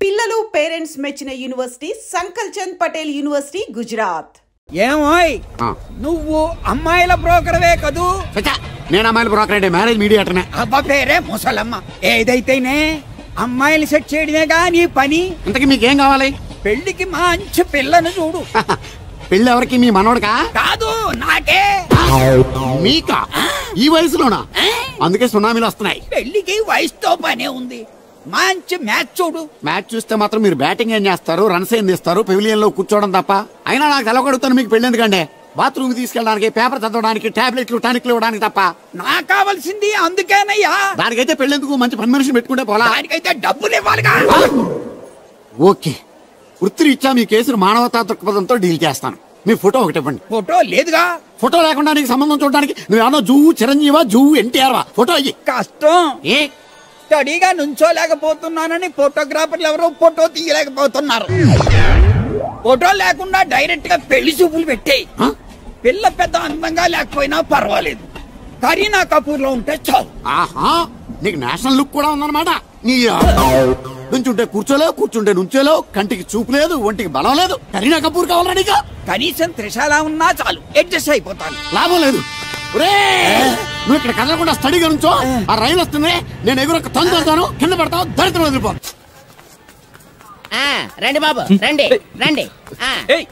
పిల్లలు పేరెంట్స్ మెచ్చిన university సంకల్ Chand Patel university Gujarat. ఏమోయ్ నువ్వు అమ్మాయిల బ్రోకర్వే కదూ? నేను అమ్మాయిల బ్రోకర్, మ్యారేజ్ మీడియేటర్నే. అబ్బా పేరే ముసలమ్మ. ఏదైతేనే అమ్మాయిలు సెట్ చేయడమేగా నీ పని. ఇంతకీ మీకేం కావాలి? పెళ్లికి మంచి పిల్లను చూడు. పెళ్లి ఎవరికి? మీ మనోడుకా? కాదు, నాకే. మీకా? ఈ వయసులోనా? అందుకే సునామీలు వస్తున్నాయి. పెళ్లికి వయసుతో పనే ఉంది. మంచి మ్యాచ్ చూడు. మ్యాచ్ చూస్తే మాత్రం మీరు బ్యాటింగ్ ఏం చేస్తారు, రన్స్ ఏం తీస్తారు, పెవిలియన్ లో కూర్చోవడం తప్ప. అయినా నాకు తెలవగడుగుతాను మీకు పెళ్లి ఎందుకంటే బాత్రూమ్ తీసుకెళ్ళడానికి, పేపర్ చదవడానికి, టాబ్లెట్లు టానిక్లు ఇవ్వడానికి తప్ప. నాకు కావాల్సింది అందుకేనయ్యా. దానికైతే పెళ్లిందుకు మంచి పని మనిషిని పెట్టుకుంటే పోలా. దానికైతే డబ్బులు ఇవ్వాలిగా. ఓకే, వృత్తిరీత్యా మీ కేసును మానవతా దృక్పథంతో డీల్ చేస్తాను. మీ ఫోటో ఒకటి ఇవ్వండి. ఫోటో లేదుగా. ఫోటో లేకుండా నీకు సంబంధం చూడడానికి నువ్వేమో జువ్వు చిరంజీవా, జువ్వు ఎన్టీఆర్ వా? ఫోటో అయ్యి. కష్టం. ఏ స్టడీగా నుంచోలేకపోతున్నానని ఫోటోగ్రాఫర్లు ఎవరో ఫోటో తీయలేకపోతున్నారు. ఫోటో లేకుండా డైరెక్ట్ గా పెళ్లి చూపులు పెట్టేయి. పిల్ల పెద్ద అందంగా లేకపోయినా పర్వాలేదు, కరీనా కపూర్ లో ఉంటే చాలు. ఆహా, నీకు నేషనల్ లుక్ కూడా ఉందన్నమాట. నీ నుంచుంటే కూర్చోలేవు, కూర్చుంటే నుంచోలేవు, కంటికి చూపు లేదు, ఒంటికి బలం లేదు. కరీనా కపూర్ కావాలా నీకు? కనీసం త్రిశాల ఉన్నా చాలు, అడ్జస్ట్ అయిపోతాను. లాభం లేదు. నువ్వు ఇక్కడ కదలకుండా స్టడీగా నుంచో. ఆ రైలు వస్తుంది, నేను ఎగురొక్క తంతాను, కింద పడతావు, దరిద్రం వదిలిపో. రండి బాబు, రండి రండి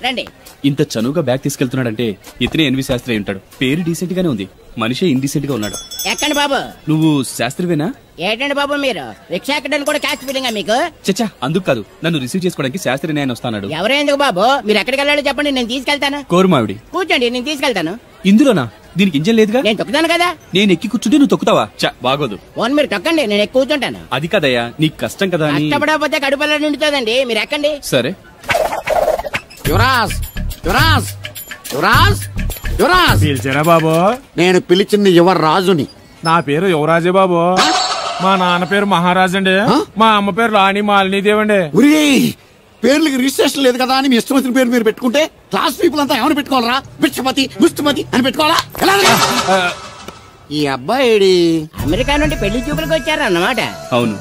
రండి. ఇంత చనువుగా బ్యాగ్ తీసుకెళ్తున్నాడంటే ఇతనే ఎన్వి శాస్త్రి ఉంటాడు. పేరు డీసెంట్ గానే ఉంది, మనిషే ఇండీసెంట్ గా ఉన్నాడు. ఎక్కండి బాబు. నువ్వు శాస్త్రివేనా? ఏంటండి బాబు మీరు రిక్షా ఎక్కడానికి కూడా క్యాష్ ఫీలింగ్ మీకు? చచ్చా, అందుకు కాదు, నన్ను రిసీవ్ చేసుకోవడానికి శాస్త్రి నేను వస్తాడు. ఎవరు ఎందుకు బాబు? మీరు ఎక్కడికి వెళ్ళాలో చెప్పండి, నేను తీసుకెళ్తాను. కోరుమావిడి. కూర్చోండి, నేను తీసుకెళ్తాను. ఇందులోనా? దీనికి ఇంజన్ లేదుగా. నేను తొక్కుతాను కదా. నేను ఎక్కి కూర్చుంటే నువ్వు తొక్కుతావా? బాగోదు. ఫోన్ మీరు తొక్కండి, నేను ఎక్కి కూర్చుంటాను. అది కదయ్యా, నీకు కష్టం కదా. కష్టపడకపోతే కడుపులో నిండుతుందండి, మీరు ఎక్కండి. సరే. యువరాజ్, యువరాజ్, యువరాజ్, యువరాజ్. పిలిచారా బాబు? నేను పిలిచింది యువరాజుని. నా పేరు యువరాజే బాబు. మా నాన్న పేరు మహారాజ్ అండి. మా అమ్మ పేరు రాణి మాలినీదేవండి. పేర్లకి రిజిస్ట్రేషన్ లేదు కదా అని మీ ఇష్టం వచ్చిన పేరు మీరు పెట్టుకుంటే క్లాస్ పీపుల్ అంతా ఏమని పెట్టుకోవాలరా? బిచ్చమతి, ముస్తుమతి అని పెట్టుకోవాలా? ఈ అబ్బాయి అమెరికా నుండి పెళ్లి చూపులకు వచ్చారు అన్నమాట. అవును.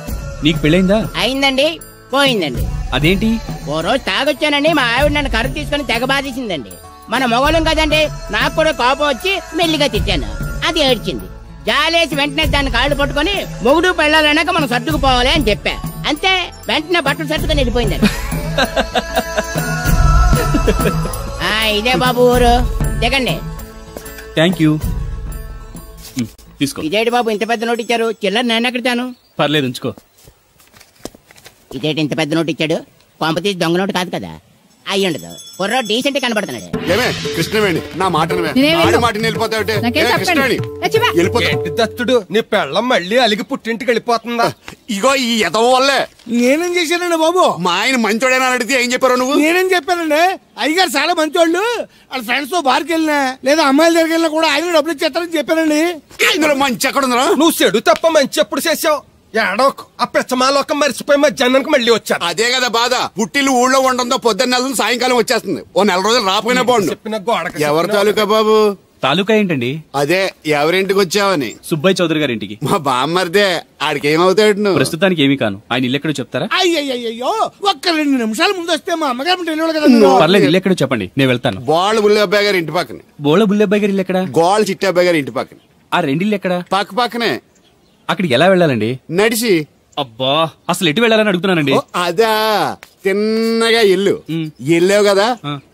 నీకు పెళ్ళైందా? అయిందండి, పోయిందండి. అదేంటి? ఓ రోజు తాగొచ్చానండి, మా ఆవిడ నన్ను కర్ర తీసుకుని తెగ బాధేసిందండి. మన మొగలం కదండి, నాకు కూడా కోపం వచ్చి మెల్లిగా తిట్టాను. అది ఏడ్చింది. జాలేసి వెంటనే దాన్ని కాళ్ళు పట్టుకుని మొగుడు పెళ్ళాలన్నాక మనం సర్దుకుపోవాలి అని చెప్పా. అంతే, వెంటనే బట్టలు సర్దుకొని వెళ్ళిపోయిందండి. ఇదే బాబు ఊరు, దిగండి. Thank you. తీసుకో. ఇదేంటి బాబు ఇంత పెద్ద నోటు ఇచ్చారు? చిల్లర నేను ఎక్కడతాను. పర్లేదు, ఉంచుకో. ఇదేంటి ఇంత పెద్ద నోటు ఇచ్చాడు? పంప తీసి దొంగ నోటు కాదు కదా. అయ్యుండదు, కుర్ర డీసెంట్ కనబడుతున్నాడు. కృష్ణవేణి, నా మాటను దత్తుడు, నీ పెళ్ళం మళ్ళీ అలిగి పుట్టింటికి వెళ్ళిపోతుందా? ఇగో ఈ ఎదవ వల్లే. నేనేం చేశానండి బాబు? మా ఆయన మంచోడేనా అడిగితే ఏం చెప్పారు నువ్వు? నేనేం చెప్పానండి? అయ్యగారు చాలా మంచోళ్ళు. వాళ్ళ ఫ్రెండ్స్ తో బార్కి వెళ్ళినా లేదా అమ్మాయిల దగ్గరికి వెళ్ళినా కూడా ఆయన డబ్బులు ఇచ్చేస్తారని చెప్పానండి. ఇందులో మంచి ఎక్కడ ఉందా? నువ్వు చెడు తప్ప మంచి ఎప్పుడు చేసావు? ఏడోక ఆ పెచ్చమాలోకం మరిచిపోయి మధ్యాహ్నానికి మళ్ళీ వచ్చారు. అదే కదా బాధ. పుట్టిల్లు ఊళ్ళో ఉండడంతో పొద్దున్న నెల సాయంకాలం వచ్చేస్తుంది. ఓ నెల రోజులు రాపోయినా బాగుండు. చెప్పిన గోడకి ఎవరి తాలూకా బాబు? తాలూకా ఏంటండి? అదే ఎవరింటికి వచ్చావని. సుబ్బయ్య చౌదరి గారి ఇంటికి. మా బామ్మర్దే. ఆడికి ఏమవుతాడు నువ్వు? ప్రస్తుతానికి ఏమీ కాను. ఆయన ఇల్లు ఎక్కడో చెప్తారా? అయ్యయ్యో, ఒక్క 2 నిమిషాల ముందు వస్తే మా అమ్మగారు తెలియదు కదా. పర్లేదు, ఇల్లు ఎక్కడో చెప్పండి, నేను వెళ్తాను. బోళ్ళ బుల్లి అబ్బాయి గారి ఇంటి పక్కన. బోళ్ళ బుల్లి అబ్బాయి గారి ఇల్లు ఎక్కడ? గోళ్ళ చిట్టి అబ్బాయి గారి ఇంటి పక్కన. ఆ రెండిల్లు ఎక్కడ? పక్క పక్కనే. అక్కడికి ఎలా వెళ్ళాలండి? నడిచి. అబ్బా, అసలు ఎటు వెళ్ళాలని అడుగుతున్నానండి. అదా, తిన్నగా ఇల్లు వెళ్ళావు కదా,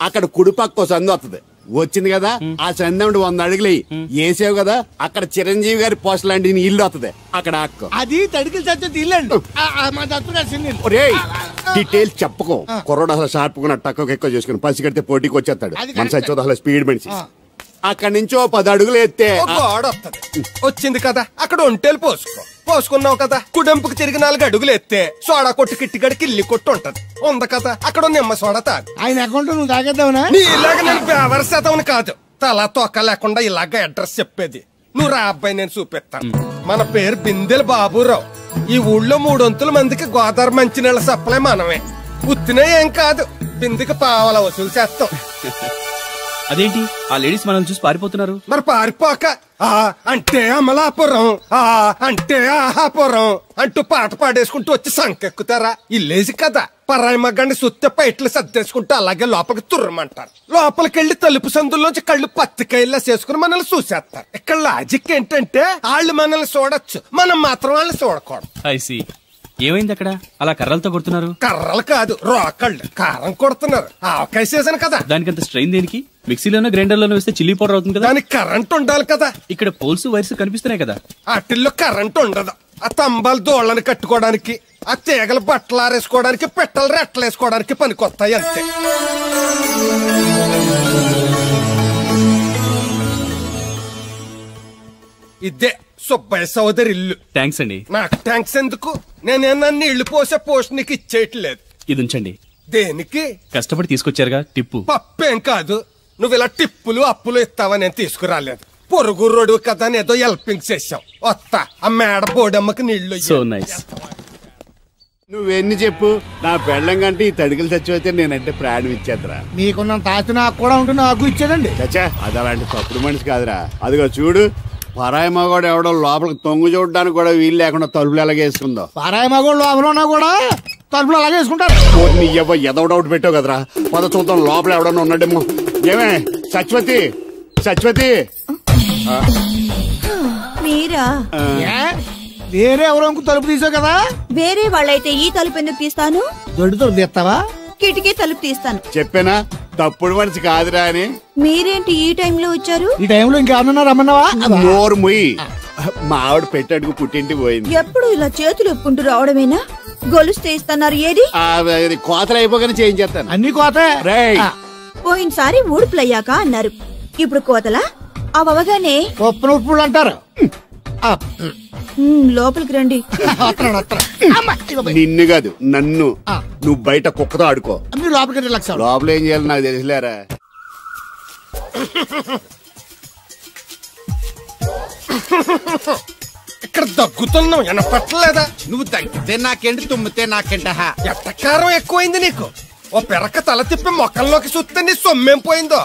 అక్కడ కుడిపక్క సందు వస్తుంది. వచ్చింది కదా, ఆ సందముడు 100 అడుగులు వేసావు కదా, అక్కడ చిరంజీవి గారి పోస్ట్ లాంటి ఇల్లు వస్తుంది. అక్కడ అక్క అది తడికి చచ్చి ఇల్లండి. మా దత్తు డీటెయిల్స్ చెప్పుకో. కుర్రోడు అసలు షార్ప్గా తక్కువ ఎక్కువ చేసుకుని పసి కడితే పోటీకి వచ్చేస్తాడు. మన సచ్చోదు అసలు స్పీడ్ మనిషి. అక్కడి నుంచి 10 అడుగులు ఎత్తే గోడ వస్తుంది. వచ్చింది కదా, అక్కడ ఒంటేలు పోసుకున్నావు కదా, కుడెంపుకు తిరిగి 4 అడుగులు ఎత్తే సోడా కొట్టు కిట్టిగడికి ఇల్లి కొట్టు ఉంటది. ఉంది కదా, అక్కడ నిమ్మ సోడా తాగు. ఆయన అకౌంట్ నువ్వు తాగేద్దావునా? నీ ఇలాగ నేను బేవరసేతవుని కాదు, తల తోక లేకుండా ఇలాగ అడ్రస్ చెప్పేది. నువ్వు రా అబ్బాయి, నేను చూపిస్తాను. మన పేరు బిందెల బాబురావు. ఈ ఊళ్ళో 300 మందికి గోదావరి మంచినీళ్ళ సప్లై మనమే. ఉత్తినే ఏం కాదు, బిందెకి పావలా వసూలు చేస్తాం. అదేంటి ఆ లేడీస్ మనల్ని చూసి పారిపోతున్నారు? మరి పారిపోక ఆ అంటే అమలాపురం, ఆ అంటే ఆహాపురం అంటూ పాట పాడేసుకుంటూ వచ్చి సంకెక్కుతారా? ఇల్లేసి కదా, పరాయి మగాన్ని సుత్తే పైట్లు సర్దేసుకుంటూ అలాగే లోపలికి తుర్రమంటారు. లోపలికెళ్లి తలుపు సందుల్లోంచి కళ్ళు పత్తికాయల్లా చేసుకుని మనల్ని చూసేస్తారు. ఇక్కడ లాజిక్ ఏంటంటే వాళ్ళు మనల్ని చూడొచ్చు, మనం మాత్రం వాళ్ళని చూడకూడదు. ఐసి ఏమైంది అక్కడ అలా కర్రలతో కొడుతున్నారు? కర్రలు కాదు, రోకళ్ళు కారం కొడుతున్నారు. ఆవకాయ సీజన్ కదా. దానికంత స్ట్రెయిన్ దేనికి? మిక్సీలోనో గ్రైండర్లోనో వేస్తే చిల్లీ పౌడర్ అవుతుంది కదా. దానికి కరెంట్ ఉండాలి కదా. ఇక్కడ పోల్స్ వైర్స్ కనిపిస్తున్నాయి కదా. వాటిల్లో కరెంట్ ఉండదు. ఆ తంబాలు దోళ్ళని కట్టుకోవడానికి, ఆ తీగలు బట్టలు ఆరేసుకోవడానికి, పెట్టలు రెట్టలేసుకోవడానికి పనికొస్తాయి అంతే. ఇదే సుబ్బయ్య సోదరి ఇల్లు. థ్యాంక్స్ అండి. నాకు థ్యాంక్స్ ఎందుకు? నేనేనా నీళ్లు పోసే పోస్ట్ నీకు ఇచ్చేయట్లేదు. ఇది ఉంచండి. దేనికి? కష్టపడి తీసుకొచ్చారుగా టిప్పు. పప్పేం కాదు, నువ్వు ఇలా టిప్పులు అప్పులు ఇస్తావని నేను తీసుకురాలేదు. పొరుగు రోడ్డు కదా అని ఏదో హెల్పింగ్ చేసావు. వస్తా ఆ మేడ బోడమ్మకి నీళ్లు. So nice. నువ్వెన్ని చెప్పు, నా పెళ్ళం కంటే ఈ తడికలు చచ్చిపోతే నేనంటే ప్రాణం ఇచ్చేద్దరా. మీకున్నంత ఆస్తి నాకు కూడా ఉంటుంది, నాకు ఇచ్చేదండి. చచ్చా, అది అలాంటి తప్పుడు మనిషి కాదురా. అదిగో చూడు, పరాయి మగోడు ఎవడో లోపలికి తొంగు చూడడానికి కూడా వీలు లేకుండా తలుపులు ఎలాగేసుకుందో. పరాయి మగోళ్ళు లోపల ఉన్నా కూడా తలుపులు అలాగే వేసుకుంటారు. నీ ఎదో డౌట్ పెట్టావు కదరా. పద చూద్దాం లోపల ఎవడన్నా ఉన్నాడేమో. ఏమే సత్యవతి, సత్యవతి మీరా? వేరే ఎవరో తలుపు తీసావు కదా. వేరే వాళ్ళైతే ఈ తలుపు ఎందుకు తీస్తాను? దొడ్డు తలుపు తీస్తావా? కిటికీ తలుపు తీస్తాను. చెప్పానా తప్పుడు మనిషి కాదురా అని. మీరేంటి ఈ టైంలో వచ్చారు? ఈ టైంలో ఇంకేమన్నా రమ్మన్నావా? నోరు ముయ్యి. మా ఆవిడ పెట్టాడుకు పుట్టింటి పోయింది. ఎప్పుడు ఇలా చేతులు ఒప్పుకుంటూ రావడమేనా? గొలుస్తే ఇస్తున్నారు ఏది? కోతలు అయిపోగానే చేయించేస్తాను. అన్ని కోతే. పోయినసారి ఊడుపులయ్యాక అన్నారు, ఇప్పుడు కోతలా? అవగానే ఉప్పును ఉప్పులు అంటారు. లోపలికి రండి. నిన్ను కాదు నన్ను. నువ్వు బయట కుక్కతో ఆడుకో. మీరు లోపలికి రిలాక్స్ అవ్వండి. లోపల ఏం చేయాలి నాకు తెలిసిలేరా. ఇక్కడ దగ్గుతున్నావు వినపట్టలేదా? నువ్వు తగ్గితే నాకేంటి, తుమ్మితే నాకేంట. ఎట్టకారం ఎక్కువైంది నీకు. ఓ పెరక తల తిప్పి మొక్కల్లోకి చూస్తే నీ సొమ్మేం పోయిందో.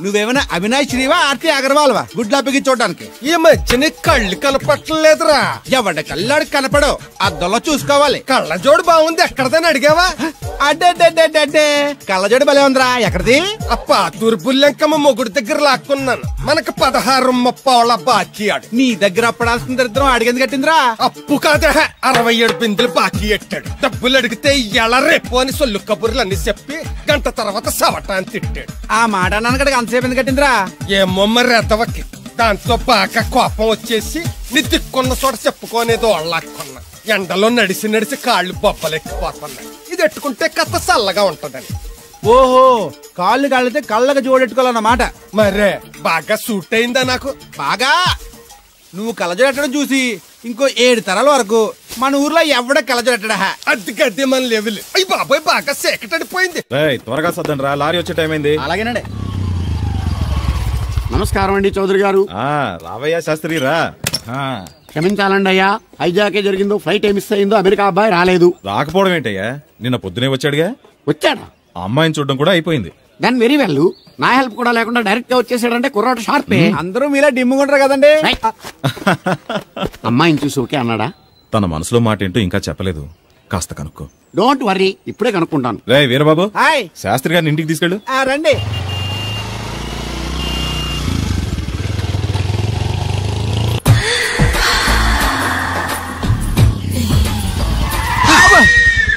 నువ్వేమైనా అవినాష్ శ్రీవా, ఆర్తి అగర్వాల్వా గుడ్లా పిగి చూడడానికి? ఈ మధ్య నీ కళ్ళు కనపట్టలేదురా. ఎవడ కళ్ళాడు కనపడవు, అద్దంలో చూసుకోవాలి. కళ్ళజోడు బాగుంది, ఎక్కడదని అడిగావా? అడ్డే కళ్ళజోడు భలే ఉందిరా. ఎక్కడిది? ఆ పాతూరు బుల్లెంకమ్మ మొగుడు దగ్గర లాక్కున్నాను. మనకు 16 బాకీ ఆడు. నీ దగ్గర అప్పడాల్సిన దరిద్రం అడిగింది కట్టిందిరా. అప్పు కాదే, 67 బిందులు బాకీ ఎట్టాడు. డబ్బులు అడిగితే ఎలా రేపు అని సొల్లు కబుర్లు అన్ని చెప్పి గంట తర్వాత సవటాన్ని తిట్టాడు. ఆ మాట అన్నాను అంతసేపు ఎందుకు కట్టిందిరా? ఏమో మరి ఎదవకి. దాంతో బాగా కోపం వచ్చేసి నీ దిక్కున్న చోట చెప్పుకోనేదో వాళ్ళకున్నా. ఎండలో నడిచి నడిచి కాళ్ళు బొబ్బలెక్కిపోతున్నాయి. ఇది ఎట్టుకుంటే కథ చల్లగా ఉంటదని. ఓహో, కాళ్ళు కాళ్ళతే కళ్ళకు జోడెట్టుకోవాలన్నమాట. మరే బాగా సూట్ అయిందా నాకు? బాగా. నువ్వు కళ్ళజోడెట్టడం చూసి ఇంకో 7 తరాల వరకు మన ఊర్లో ఎవడ కళ్ళజోడెట్టడా. అది గడ్డి మన లెవెల్. అయ్యి బాబాయ్ బాగా సేకటడిపోయింది. త్వరగా సర్దండి రా, లారీ వచ్చే టైం అయింది. అలాగేనండి. నమస్కారం అండి చౌదరి గారు. రావయ్యా శాస్త్రి రా. క్షమించాలండి అయ్యా, హైజాకే జరిగిందో, ఫ్లైట్ ఏమి మిస్ అయిందో, అమెరికా అబ్బాయి రాలేదు. రాకపోవడం ఏంటయ్యా, నిన్న పొద్దునే వచ్చాడుగా. వచ్చాడా? అమ్మాయిని చూడడం కూడా అయిపోయింది. దాని వెరీ వెల్. నా హెల్ప్ కూడా లేకుండా డైరెక్ట్ గా వచ్చేసాడంటే కుర్రాడు షార్పే. అందరూ మీలా డిమ్ముకుంటారు కదండి. అమ్మాయిని చూసి ఓకే అన్నాడా? తన మనసులో మాట ఏంటో ఇంకా చెప్పలేదు, కాస్త కనుక్కో. డోంట్ వర్రీ, ఇప్పుడే కనుక్కుంటాను. రే వీరబాబు, హాయ్. శాస్త్రి గారిని ఇంటికి తీసుకెళ్ళు. రండి.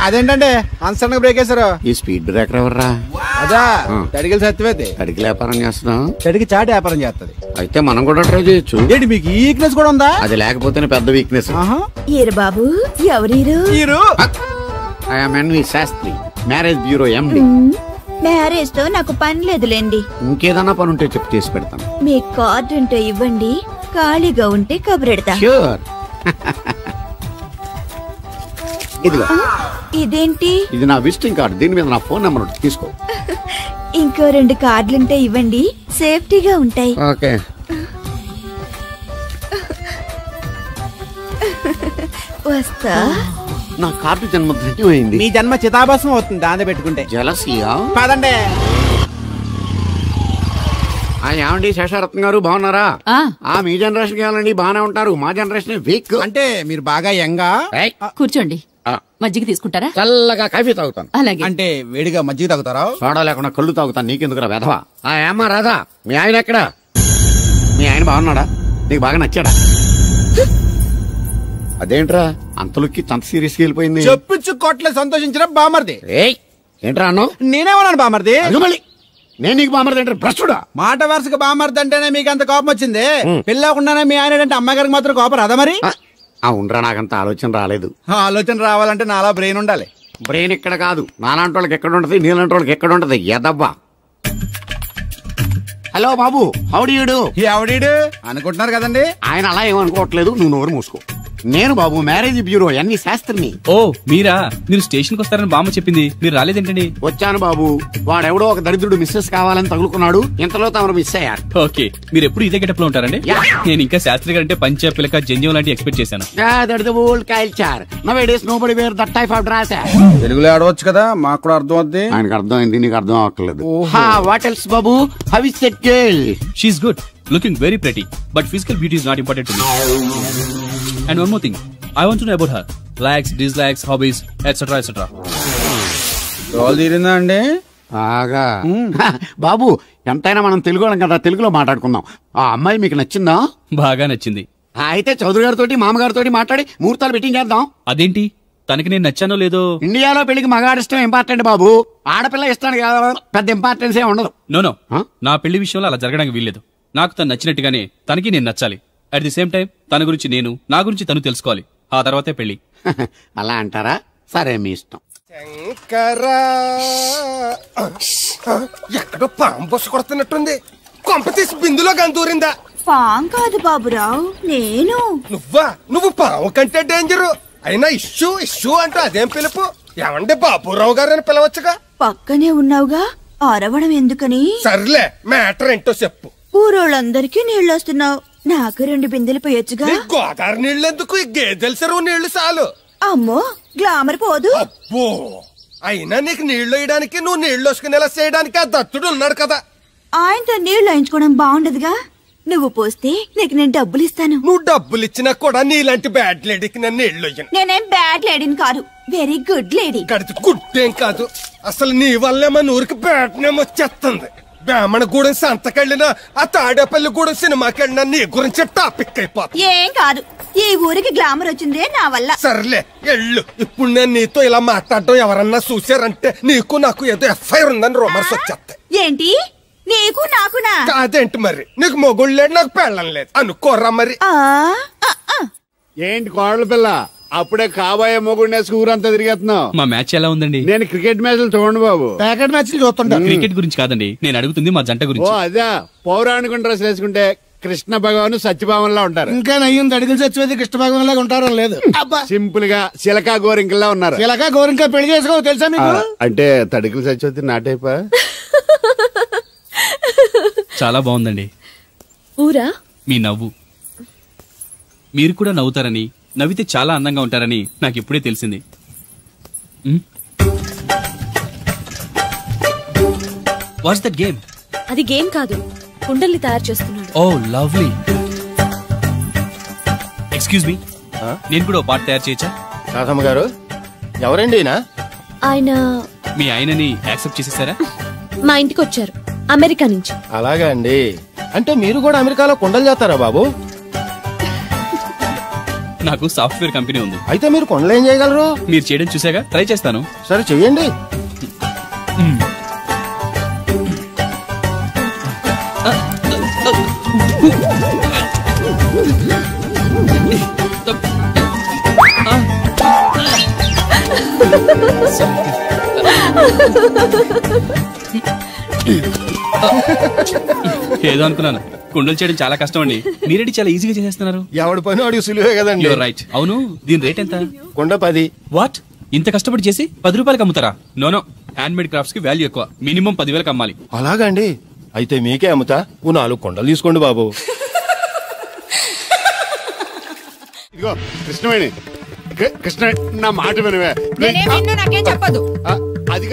అదేంటండి అన్సడన్ బ్రేక్ వేశారు? ఈ స్పీడ్ బ్రేకర్ ఎవర్రా? అదా తడికి సత్యవేతి. తడికి వ్యాపారం చేస్తున్నాం. తడికి చాటి వ్యాపారం చేస్తుంది. అయితే మనం కూడా ట్రై చేయొచ్చు. ఏంటి మీకు ఈ వీక్నెస్ కూడా ఉందా? అది లేకపోతేనే పెద్ద వీక్నెస్. ఈరు బాబు ఎవరీరు? I'm N V Sastri, marriage bureau MD. Marriage తో నాకు పని లేదులేండి. ఇంకేదన్నా పని ఉంటే చెప్పి చేసి పెడతాను. మీ కార్డు ఉంటే ఇవ్వండి, ఖాళీగా ఉంటే కబురెడతా. ష్యూర్. ఇదిగో. ఇదేంటి? ఇది నా విజిటింగ్ కార్డు. దీని మీద నా ఫోన్ నెంబర్ ఉంటుంది, తీసుకో. ఇంకో 2 కార్డులుంటే ఇవ్వండి, సేఫ్టీగా ఉంటాయి. ఓకే. వస్తా. నా కార్డు జన్మ ధన్యమైంది. మీ జన్మ చితాభాసం అవుతుంది దాన్ని పెట్టుకుంటే. జలసియా? పదండి. ఏమండి శేషారత్న గారు బాగున్నారా? మీ జనరేషన్ కావాలండి బాగానే ఉంటారు, మా జనరేషన్ వీక్. అంటే మీరు బాగా యంగా. కూర్చోండి, మజ్జిగ తీసుకుంటారా? చల్లగా కాఫీ తాగుతాను. అలాగే. అంటే వేడిగా మజ్జిగ తాగుతారా? సోడా లేకుండా కళ్ళు తాగుతాను. నీకెందుకురా వెధవా? ఏమ్మా రాధా, మీ ఆయన ఎక్కడా? మీ ఆయన బాగున్నాడా? నీకు బాగా నచ్చాడా? అదేంట్రా అంతలోకి అంత సీరియస్ గా వెళ్ళిపోయింది? చెప్పించు కొట్లే సంతోషించిన బామర్ది. ఏంట్రా అన్నావు? నేనేమన్నాను బామర్ది? మళ్ళీ నేను నీకు బామర్ది అంటే భ్రష్టుడా? మాట వరుసగా బామర్ది అంటేనే మీకు అంత కోపం వచ్చింది. పెళ్ళకుండానే మీ ఆయన అంటే అమ్మాయి గారికి మాత్రం కోపం రాదా మరి? ఉండరా, నాకంత ఆలోచన రాలేదు. ఆలోచన రావాలంటే నాలా బ్రెయిన్ ఉండాలి. బ్రెయిన్ ఇక్కడ కాదు, నాలాంటి వాళ్ళకి ఎక్కడ ఉంటది, నీలాంటి వాళ్ళకి ఎక్కడ ఉంటది ఎదవ్వా. హలో బాబు, హౌడీడు. ఎవడీడు అనుకుంటున్నారు కదండి. ఆయన అలా ఏమనుకోవట్లేదు, నువ్వు నోరు మూసుకో. నేను బాబు మ్యారేజ్ బ్యూరో ఎన్ని శాస్త్రిని. ఓ మీరా? మీరు స్టేషన్ కి వస్తారని బామ్మ చెప్పింది, మీరు రాలేదేంటండి? వచ్చాను బాబు, వాడెవడో ఒక దరిద్రుడు మిస్సెస్ కావాలని తగులుకున్నాడు, ఇంతలో తమరు మిస్ అయ్యారు. ఓకే, మీరు ఎప్పుడు ఇదే గెటప్ లో ఉంటారండి? నేను ఇంకా శాస్త్రి గారు అంటే పంచ పిలక జంజం లాంటి ఎక్స్పెక్ట్ చేశాను. తెలుగులో ఆడవచ్చు కదా, మాకు కూడా అర్థం అవుద్ది. ఆయనకు అర్థమైంది, నీకు అర్థం అవ్వట్లేదు. What else Babu? How is that girl? She is good, looking very pretty, but physical beauty is not important to me. And one more thing, I want to know about her likes, dislikes, hobbies, etc. etc. Role తీరిందా అండి? బాగా. బాబు ఎంతైనా మనం తెలుగు కదా, తెలుగులో మాట్లాడుకుందాం. ఆ అమ్మాయి మీకు నచ్చిందా? బాగా నచ్చింది. అయితే చౌదరి గారితో మామగారితో మాట్లాడి ముహూర్తాలు పెట్టింగ్ చేద్దాం. అదేంటి, తనకి నేను నచ్చానో లేదో? ఇండియాలో పెళ్లికి మగాడిష్టం ఇంపార్టెంట్ బాబు, ఆడపిల్ల ఇష్టానికి పెద్ద ఇంపార్టెన్స్ ఏ ఉండదు. నో నా పెళ్లి విషయంలో అలా జరగడానికి వీల్లేదు. నాకు తను నచ్చినట్టుగానే తనకి నేను నచ్చాలి. అట్ ది సేమ్ టైం తన గురించి నేను, నా గురించి తను తెలుసుకోవాలి. ఆ తర్వాతే పెళ్లి. అలా అంటారా? సరే, మీ ఇష్టం. శంకరా, ఎక్కడో పాము బొస్సు కొడుతున్నట్టుంది. కొంప తీసి బిందులో గందూరిందా? పాం కాదు బాబురావు, నేను. నువ్వు పాము కంటే డేంజరు. అయినా ఇష్యూ ఇష్యూ అంటూ అదేం పిలుపు? ఏమండి బాబురావు గారు అని పిలవచ్చుగా. పక్కనే ఉన్నావుగా, అరవడం ఎందుకని? సర్లే, మ్యాటర్ ఏంటో చెప్పు. ఊరోళ్ళందరికీ నీళ్ళొస్తున్నావు, నాకు 2 బిందెలు పోయొచ్చుగా. గోదావరి నీళ్ళెందుకు? ఈ గేదెల చెరువు నీళ్లు చాలు. అమ్మో, గ్లామర్ పోదు. అబ్బో, అయినా నీకు నీళ్లు వేయడానికి, నువ్వు నీళ్లు వసుకునేలా చేయడానికి ఆ దత్తుడు ఉన్నాడు కదా. ఆయనతో నీళ్లు వేయించుకోవడం బాగుండదుగా. నువ్వు పోస్తే నీకు నేను డబ్బులు ఇస్తాను. నువ్వు డబ్బులు ఇచ్చినా కూడా నీలాంటి బ్యాడ్ లేడీకి నేను నీళ్లు ఇయ్యను. నేనేం బ్యాడ్ లేడీని కాదు, వెరీ గుడ్ లేడీ. గడిచి గుడ్డేం కాదు, అసలు నీ వల్లే మన ఊరికి బ్యాడ్ నేమ్ వచ్చేస్తుంది. బ్రాహ్మణగూడెం సంతకెళ్ళినా, ఆ తాడేపల్లిగూడెం సినిమాకెళ్ళినా నీ గురించి టాపిక్ అయిపోతుంది. ఏం కాదు, ఈ ఊరికి గ్లామర్ వచ్చిందే నా వల్ల. సర్లే ఎళ్ళు. ఇప్పుడు నేను నీతో ఇలా మాట్లాడడం ఎవరన్నా చూసారంటే నీకు నాకు ఏదో ఎఫ్ఐఆర్ ఉందని రూమర్స్ వచ్చేస్తాయి. ఏంటి? నీకు నాకునా? కాదేంటి మరి? నీకు మొగుళ్ళు లేడు, నాకు పెళ్ళం లేదు అనుకోరా మరి. ఏంటి కోడల పిల్ల, అప్పుడే కాబోయే మొగుడినే ఊరంతా తిరిగేస్తున్నావు? మా మ్యాచ్ ఎలా ఉందండి? నేను క్రికెట్ మ్యాచ్లు చూడండి బాబు. ప్యాకెట్ మ్యాచ్లు చూస్తుంటా. క్రికెట్ గురించి కాదండి నేను అడుగుతుంది, మా జంట గురించి. ఓ అదే, పౌరాణిక డ్రెస్ వేసుకుంటే కృష్ణ భగవాన్ సత్యభామన్లా ఉంటారు. ఇంకా నయ్యం తడిగిలు చచ్చిపోతే కృష్ణ భగవాన్ లాగా ఉంటారో లేదు. సింపుల్ గా చిలకా గోరింకల్లా ఉన్నారు. చిలకా గోరింక పెళ్లి చేసుకో తెలుసా మీకు? అంటే తడికలు చచ్చిపోతే నాటైపా. చాలా బాగుందండి. ఊరా? మీ నవ్వు. మీరు కూడా నవ్వుతారని, నవ్వితే చాలా అందంగా ఉంటారని నాకు ఇప్పుడే తెలిసింది. What's that game? అది గేమ్ కాదు, కుండల్ని తయారు చేస్తున్నాడు. Oh lovely. ఎక్స్క్యూజ్ మీ, నేను కూడా ఓ పాట తయారు చేయొచ్చా? రాధమ్మ గారు, ఎవరండి ఆయన? మీ ఆయనని యాక్సెప్ట్ చేసేసారా? మా ఇంటికి వచ్చారు అమెరికా నుంచి. అలాగా అండి, అంటే మీరు కూడా అమెరికాలో కుండలు చేస్తారా బాబు? నాకు సాఫ్ట్వేర్ కంపెనీ ఉంది. అయితే మీరు కొండలు ఏం చేయగలరు? మీరు చేయడం చూసాగా, ట్రై చేస్తాను. సరే చెయ్యండి. ఏదో అనుకున్నాను, కుండలు చేయడం చాలా కష్టం అండి. మీరేంటి చాలా ఈజీగా చేసేస్తున్నారు. ఎవడి పని వాడికి సులువే కదండి. రైట్. అవును, దీని రేట్ ఎంత? కుండ 10. వాట్? ఇంత కష్టపడి చేసి 10 రూపాయలకి అమ్ముతారా? నోనో, హ్యాండ్ మేడ్ క్రాఫ్ట్స్ కి వాల్యూ ఎక్కువ, మినిమం 10,000కి అమ్మాలి. అలాగా అండి, అయితే మీకే అమ్ముతా. 4 కుండలు తీసుకోండి బాబు. ఇదిగో కృష్ణవేణి, కృష్ణ నా మాట వినవే. నాకేం చెప్పదు. అది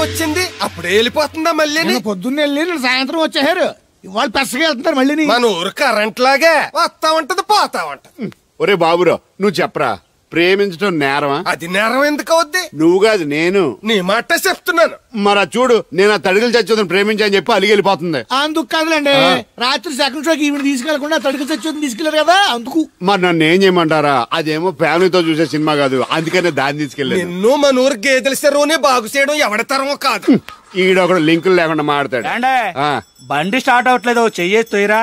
వచ్చింది అప్పుడే వెళ్ళిపోతుందా? మళ్ళీ పొద్దున్న వెళ్ళి సాయంత్రం వచ్చేసారు. వాళ్ళు పెసగా వెళ్తున్నారు మళ్ళీ. మన ఊరు కరెంట్ లాగే వస్తా ఉంటది పోతా ఉంటది. ఒరే బాబురావు నువ్వు చెప్పరా, ప్రేమించడం నేరమా? అది నేరం ఎందుకు అవుద్ది? నువ్వు కాదు నేను. నీ మాట చెప్తున్నాను. మరి చూడు, నేను ఆ తడికలు చచ్చోదని ప్రేమించని చెప్పి అలిగి వెళ్ళిపోతుంది. అందుకు కాదులేండి, రాత్రి సెకండ్ షోకి ఈవిడ తీసుకెళ్లకుండా తడికలు చచ్చోదని తీసుకెళ్లారు కదా అందుకు. మరి నన్ను ఏం చేయమంటారా? అదేమో ఫ్యామిలీతో చూసే సినిమా కాదు, అందుకనే దాన్ని తీసుకెళ్ళి. నిన్ను మన ఊరు గేదెల చెరువుని బాగు చేయడం ఎవడతరమో కాదు. ఈడొకడు లింకులు లేకుండా మాడతాడు. బండి స్టార్ట్ అవట్లేదు, చెయ్యేసి తోయరా.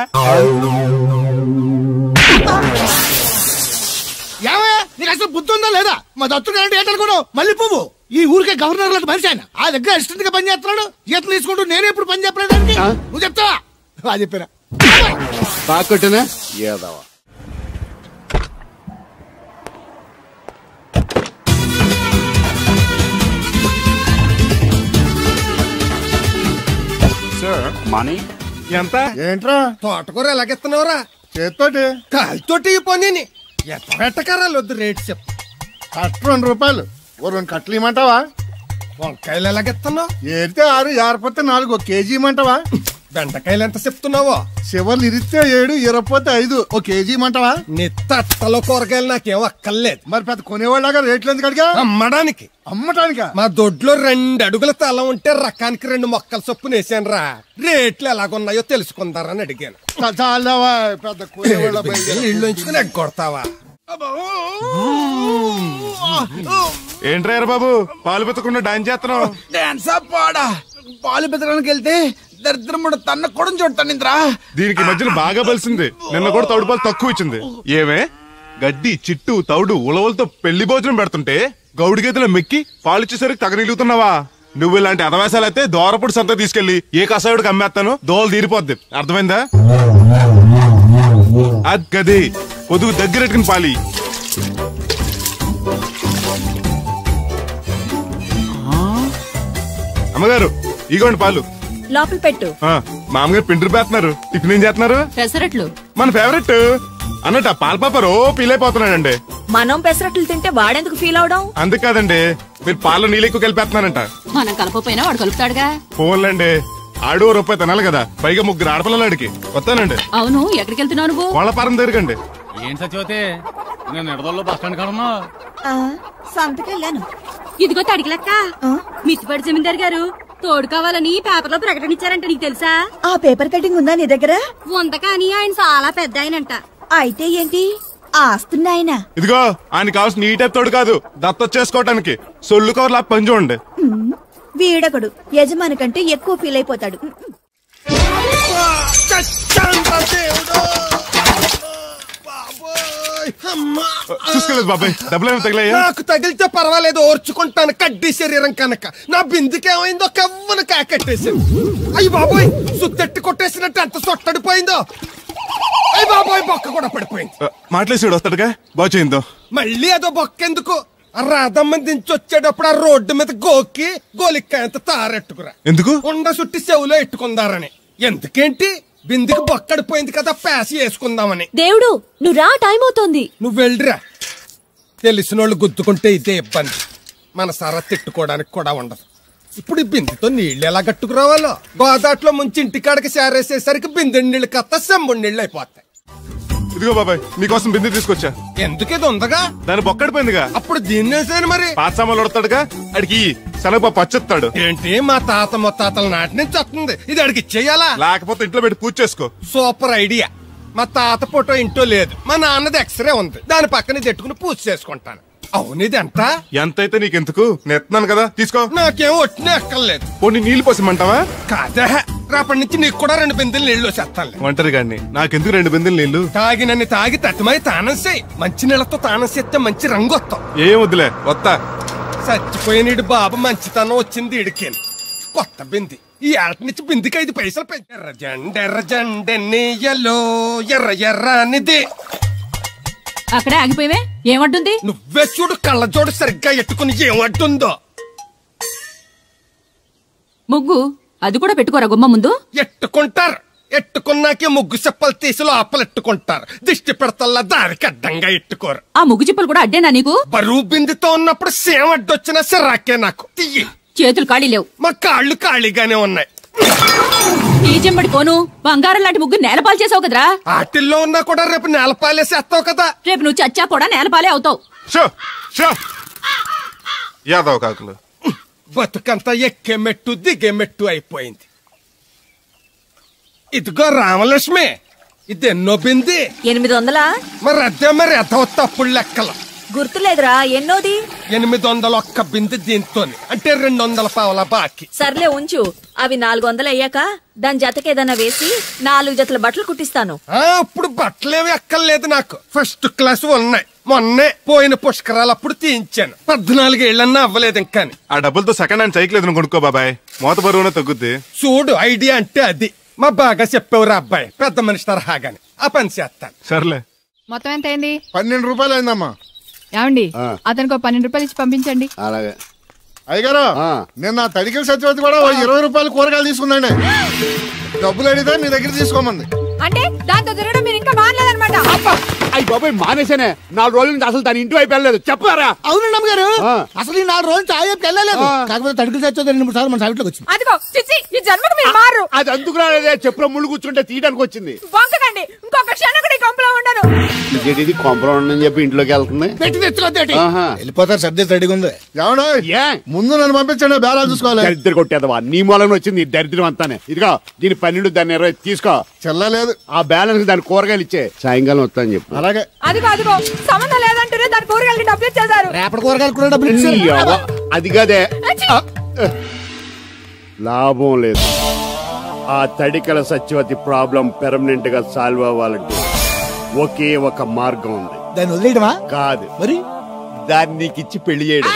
నీకు అసలు బుద్ధి ఉందా లేదా? మా దత్తుడు అంటే ఏంటనుకోను మళ్ళీ పువ్వు. ఈ ఊరికే గవర్నర్ లాంటి మనిషి ఆయన. ఆ దగ్గర అసిస్టెంట్ గా పని చేస్తున్నాడు, జీతం తీసుకుంటూ నేనే ఇప్పుడు పని చెప్పలేదానికి నువ్వు చెప్తావా? అది చెప్పారా బాగా ఏదవా. మనీ ఎంత? ఏంట్రా తోటకూర ఎలాగెత్తున్నావురా? చేత్తోటి కాలుతోటి పోనీ ఎట్టకరాలు వద్దు, రేటు చెప్పు. కట్ట 2 రూపాయలు. ఓ 2 కట్టలు ఇమ్మంటావా? వంకాయలు ఎలాగెత్తున్నావు? ఏరితే 6, ఏరపోతే 4, 1 కేజీ ఇమ్మంటావా? బెండకాయలు ఎంత చెప్తున్నావో? చివర్లు ఇరిస్తే 7, ఇరపోతే 5, 1 కేజీ ఇమ్మంటావా? నీ తట్టలో కూరగాయలు నాకేం అక్కర్లేదు. మరి పెద్ద కొనేవాళ్ళగా రేట్లు ఎందుకు అడిగా? అమ్మడానికి. అమ్మటానికా? మా దొడ్లో 2 అడుగుల తల ఉంటే రకానికి 2 మొక్కల చొప్పున వేసాను రా. రేట్లు ఎలాగున్నాయో తెలుసుకుందారని అడిగాను. చాలావా పెద్ద కొనేవాళ్ళ ఇల్లు ఉంచుకుని ఎగ్గొడతావా? ఏంట్రా బాబు పాలు పెత్తకుండా డాన్స్ చేస్తున్నావు? డాన్సా పాడా? పాలు పెత్తడానికి వెళ్తే దరిద్రముడు తన్న కూడా చూడతానింద్రా. దీనికి మధ్యన బాగా బలిసింది. నిన్న కూడా తౌడు పాలు తక్కువ ఇచ్చింది. ఏమే గడ్డి చిట్టు తౌడు ఉలవలతో పెళ్లి భోజనం పెడుతుంటే గౌడి గేదెలో మెక్కి పాలిచ్చేసరికి తగనిలుగుతున్నావా? నువ్వు ఇలాంటి అదవేశాలు అయితే దోరపుడు సంత తీసుకెళ్లి ఏ కసాయుడికి అమ్మేస్తాను, దోవలు తీరిపోద్ది. అర్థమైందా? అది గది పొదుగు దగ్గరెట్టుకుని పాలి. అమ్మగారు ఇగోండి పాలు. లోపల పెట్టు. మామగారు పిండి పేస్తున్నారు. టిఫిన్ ఏం చేస్తున్నారు? పెసరట్లు. మన ఫేవరెట్ అన్నట్టు ఆ పాల పాప రో ఫీల్ అయిపోతున్నాడండి. మనం పెసరట్లు తింటే వాడెందుకు ఫీల్ అవడం? అందుకాదండి, మీరు పాలు నీళ్ళు ఎక్కువ కలిపేస్తున్నారంట. మనం కలపపోయినా వాడు కలుపుతాడుగా. ఫోన్లండి, ఆడు రూపాయి తినాలి కదా, పైగా 3 ఆడపిల్లలాడికి. వస్తానండి. అవును, ఎక్కడికి వెళ్తున్నావు నువ్వు? వాళ్ళ పారం దగ్గరకండి. ఏం సత్యవతే, నేను నిడదల్లో బస్ స్టాండ్ కాడన్నా సంతకెళ్ళాను. ఇదిగో తడికిలక్క, మిత్తిపడి జమీందార్ గారు తోడు కావాలని పేపర్లో ప్రకటన ఇచ్చారంట. నీకు తెలుసా? ఆ పేపర్ కటింగ్ ఉందా నీ దగ్గర? ఉంద కానీ ఆయన చాలా పెద్ద ఆయనంట. అయితే ఏంటి ఆస్తున్నాయన? ఇదిగో ఆయన కావాల్సిన ఈ టైప్ తోడు కాదు, దత్తొచ్చేసుకోవటానికి సొల్లు కవర్లా పని చూడండి. వీడకడు యజమాని కంటే ఎక్కువ ఫీల్ అయిపోతాడు. చూసుకోలేదు బాబాయ్, డబ్బులు తగిలాయా? నాకు తగిలితే పర్వాలేదు, ఓర్చుకుంటాను. కడ్డీ శరీరం కనుక నా బిందుకేమైందో కవ్వను కాకట్టేసింది. అయ్యి బాబోయ్, సుత్తెట్టి కొట్టేసినట్టు ఎంత సొట్టడిపోయిందో. అయ్యి బాబోయ్, బొక్క కూడా పడిపోయింది. మాట్లాడేసాడు వస్తాడుగా, బాగు చేయిందో. మళ్ళీ అదో బొక్క ఎందుకు? రాధమ్మ దించి వచ్చేటప్పుడు ఆ రోడ్డు మీద గోకి గోలిక్కాయంత తారెట్టుకురా. ఎందుకు? ఉండ సుట్టి చెవులో ఎట్టుకుందారని. ఎందుకేంటి? బిందుకు బొక్కడిపోయింది కదా, పేసి వేసుకుందామని. దేవుడు నువ్వు రా, టైం అవుతోంది. నువ్వు వెళ్ళిరా. తెలిసినోళ్ళు గుద్దుకుంటే ఇదే ఇబ్బంది. మన సర తిట్టుకోవడానికి కూడా ఉండదు. ఇప్పుడు ఈ బిందెతో నీళ్లు ఎలా కట్టుకురావాలో? గోదాట్లో ముంచి ఇంటికాడికి సేరేసేసరికి బిందె నీళ్ళు కత్త సెంబుడి నీళ్ళు అయిపోతాయి. ఇదిగో బాబాయ్, నీకోసం బిందె తీసుకొచ్చా. ఎందుకేదో ఉందగా? దాని బొక్కడిపోయిందిగా. అప్పుడు దీన్నేసాను మరి. పాత సామాన్లు వడతాడుగా, అడిగి శనగపప్పు పచ్చొత్తాడు. ఏంటి మా తాత ముత్తాతల నాటి నుంచి వస్తుంది, ఇది అడిగి ఇచ్చేయాలా? లేకపోతే ఇంట్లో పెట్టి పూజ చేసుకో. Super idea. మా తాత ఫోటో ఇంట్లో లేదు, మా నాన్నది ఎక్స్రే ఉంది, దాని పక్కన తెట్టుకుని పూజ చేసుకుంటాను. అవును, ఇది ఎంతైతే నీకెందుకు, నెత్తున్నాను కదా, తీసుకో. నాకేం ఒట్టినే ఎక్కర్లేదు. పోనీ నీళ్ళు పోసిమంటావా? కాదా, రేపటి నుంచి నీకు కూడా 2 బిందెలు నీళ్లు చేస్తాను. ఒంటరి గాని నాకెందుకు 2 బిందెలు నీళ్లు? తాగినన్ని తాగి తత్మై తానం చేయి. మంచి నీళ్లతో తానం చేస్తే మంచి రంగు వస్తాం. ఏం వద్దులే, వస్తా. చచ్చిపోయినీడు బాబు మంచితనం వచ్చింది ఇడికేను. కొత్త బింది ఈ ఆట నుంచి బిందికి 5 పైసలు పెంచి. ఎర్రజెండెన్నీయలో ఎర్ర ఎర్రనిది. అక్కడే ఆగిపోయావే, ఏమంటుంది? నువ్వే చూడు, కళ్ళజోడు సరిగ్గా ఎట్టుకుని ఏమంటుందో. ముగ్గు అది కూడా పెట్టుకోరా గుమ్మ ముందు. ఎట్టుకుంటారు, ఎట్టుకున్నాకే ముగ్గు చెప్పలు తీసి లోపలెట్టుకుంటారు. దిష్టి పెడతల్లా దారికి అడ్డంగా ఎట్టుకోరు. ఆ ముగ్గు చిప్పలు కూడా అడ్డేనా నీకు? బరువు బిందుతో ఉన్నప్పుడు సేమ అడ్డొచ్చినా సిరాకే నాకు. తీయి. చేతులు ఖాళీ లేవు. మా కాళ్ళు ఖాళీగానే ఉన్నాయి. ఈ చెంబడి పోను బంగారం లాంటి ముగ్గు నేలపాలు చేసావు కదరా. ఆటిల్లో ఉన్నా కూడా రేపు నేలపాలేసేస్తావు కదా. రేపు నువ్వు చచ్చా కూడా నేలపాలే అవుతావు. యాదవ్ కాకులు బతుకంతా ఎక్కే మెట్టు దిగే మెట్టు అయిపోయింది. ఇదిగో రామలక్ష్మి, ఇది ఎన్నో బింది? 800. మరి అదే మరి ఎదవ తప్పుడు లెక్కలు. గుర్తులేదురా ఎన్నోది? 801 బింది దీంతో, అంటే 200 పావల బాకీ. సర్లే ఉంచు, అవి 400 అయ్యాక దాని జతకేదన్నా వేసి 4 జతల బట్టలు కుట్టిస్తాను. ఇప్పుడు బట్టలేవి ఎక్కర్లేదు నాకు, ఫస్ట్ క్లాస్ ఉన్నాయి. మొన్నే పోయిన పుష్కరాలు అప్పుడు తీయించాను. 14 ఏళ్ళన్నా అవ్వలేదు ఇంకా. ఆ డబ్బులతో సెకండ్ హ్యాండ్ సైకిల్ ఏదైనా కొనుక్కో బాబాయ్, మోత బరువునే తగ్గుద్ది. చూడు, ఐడియా అంటే అది. మా బాగా చెప్పేవారు అబ్బాయి, పెద్ద మనిషి తరహాగాని. ఆ పని చేస్తాను. సర్లే. మొత్తం ఎంత అయింది? 12 రూపాయలు అయిందమ్మా. ఏమండి, అతనికి 12 రూపాయలు ఇచ్చి పంపించండి. అలాగే. అయ్యగారు, నేను నా తడికల సత్యవతి కూడా 20 రూపాయలు కూరగాయలు తీసుకున్నాండి. డబ్బులు అడిగితే మీ దగ్గర తీసుకోమంది. అంటే దాంతో తిరగడం మీరు ఇంకా మానలేదన్నమాట. అయ్యి బాబాయ్, మానేసానే. 4 రోజుల నుంచి అసలు దాని ఇంటి వైపు వెళ్ళలేదు. చెప్పారా? అవునండి అమ్మగారు, అసలు ఈ 4 రోజులు చాయ్ వెళ్ళలేదు. కాకపోతే తడికల సత్యవతి 2-3 సార్లు మన సైట్లోకి వచ్చింది. అదిగో చిచ్చి, ఈ జన్మకు మీరు మారు. అది అందుకు రాలేదే, చెప్పులో ముళ్ళు కూర్చుంటే తీయడానికి వచ్చింది. బొంకకండి, ఇంకొక క్షణం కూడా ఈ కొంపలో ఉండను. ఇది కొంపలో ఉండని చెప్పి ఇంట్లోకి వెళ్తుంది. పెట్టి తెచ్చుకోద్దేటి, వెళ్ళిపోతారు. సర్ది రెడీగా ఉంది. ఏమన్నా ముందు నన్ను పంపించండి, బేరాలు చూసుకోవాలి. దరిద్ర కొట్టేదవా, నీ మూలంగా వచ్చింది ఈ దరిద్రం అంతానే. ఇదిగో దీని 12, దాన్ని 20 తీసుకో. చెల్లలేదు. ఆ బ్యాలెన్స్ దాని కూరగాయలు ఇచ్చే, సాయంకాలం వస్తా అని చెప్పు. అలాగే. అదిగో సంబంధం లేదంటూనే దాని కూరగాయలకి డబ్బులు ఇచ్చేసారు. రేపటి కూరగాయలు కూడా డబ్బులు ఇచ్చారు. అది కదే, లాభం లేదు. ఆ తడికల సత్యవతి ప్రాబ్లం పెర్మనెంట్ గా సాల్వ్ అవ్వాలంటే ఒకే ఒక మార్గం ఉంది. దాన్ని వదిలేయడమా? కాదు, మరి దాన్ని నీకు ఇచ్చి పెళ్లి చేయడం.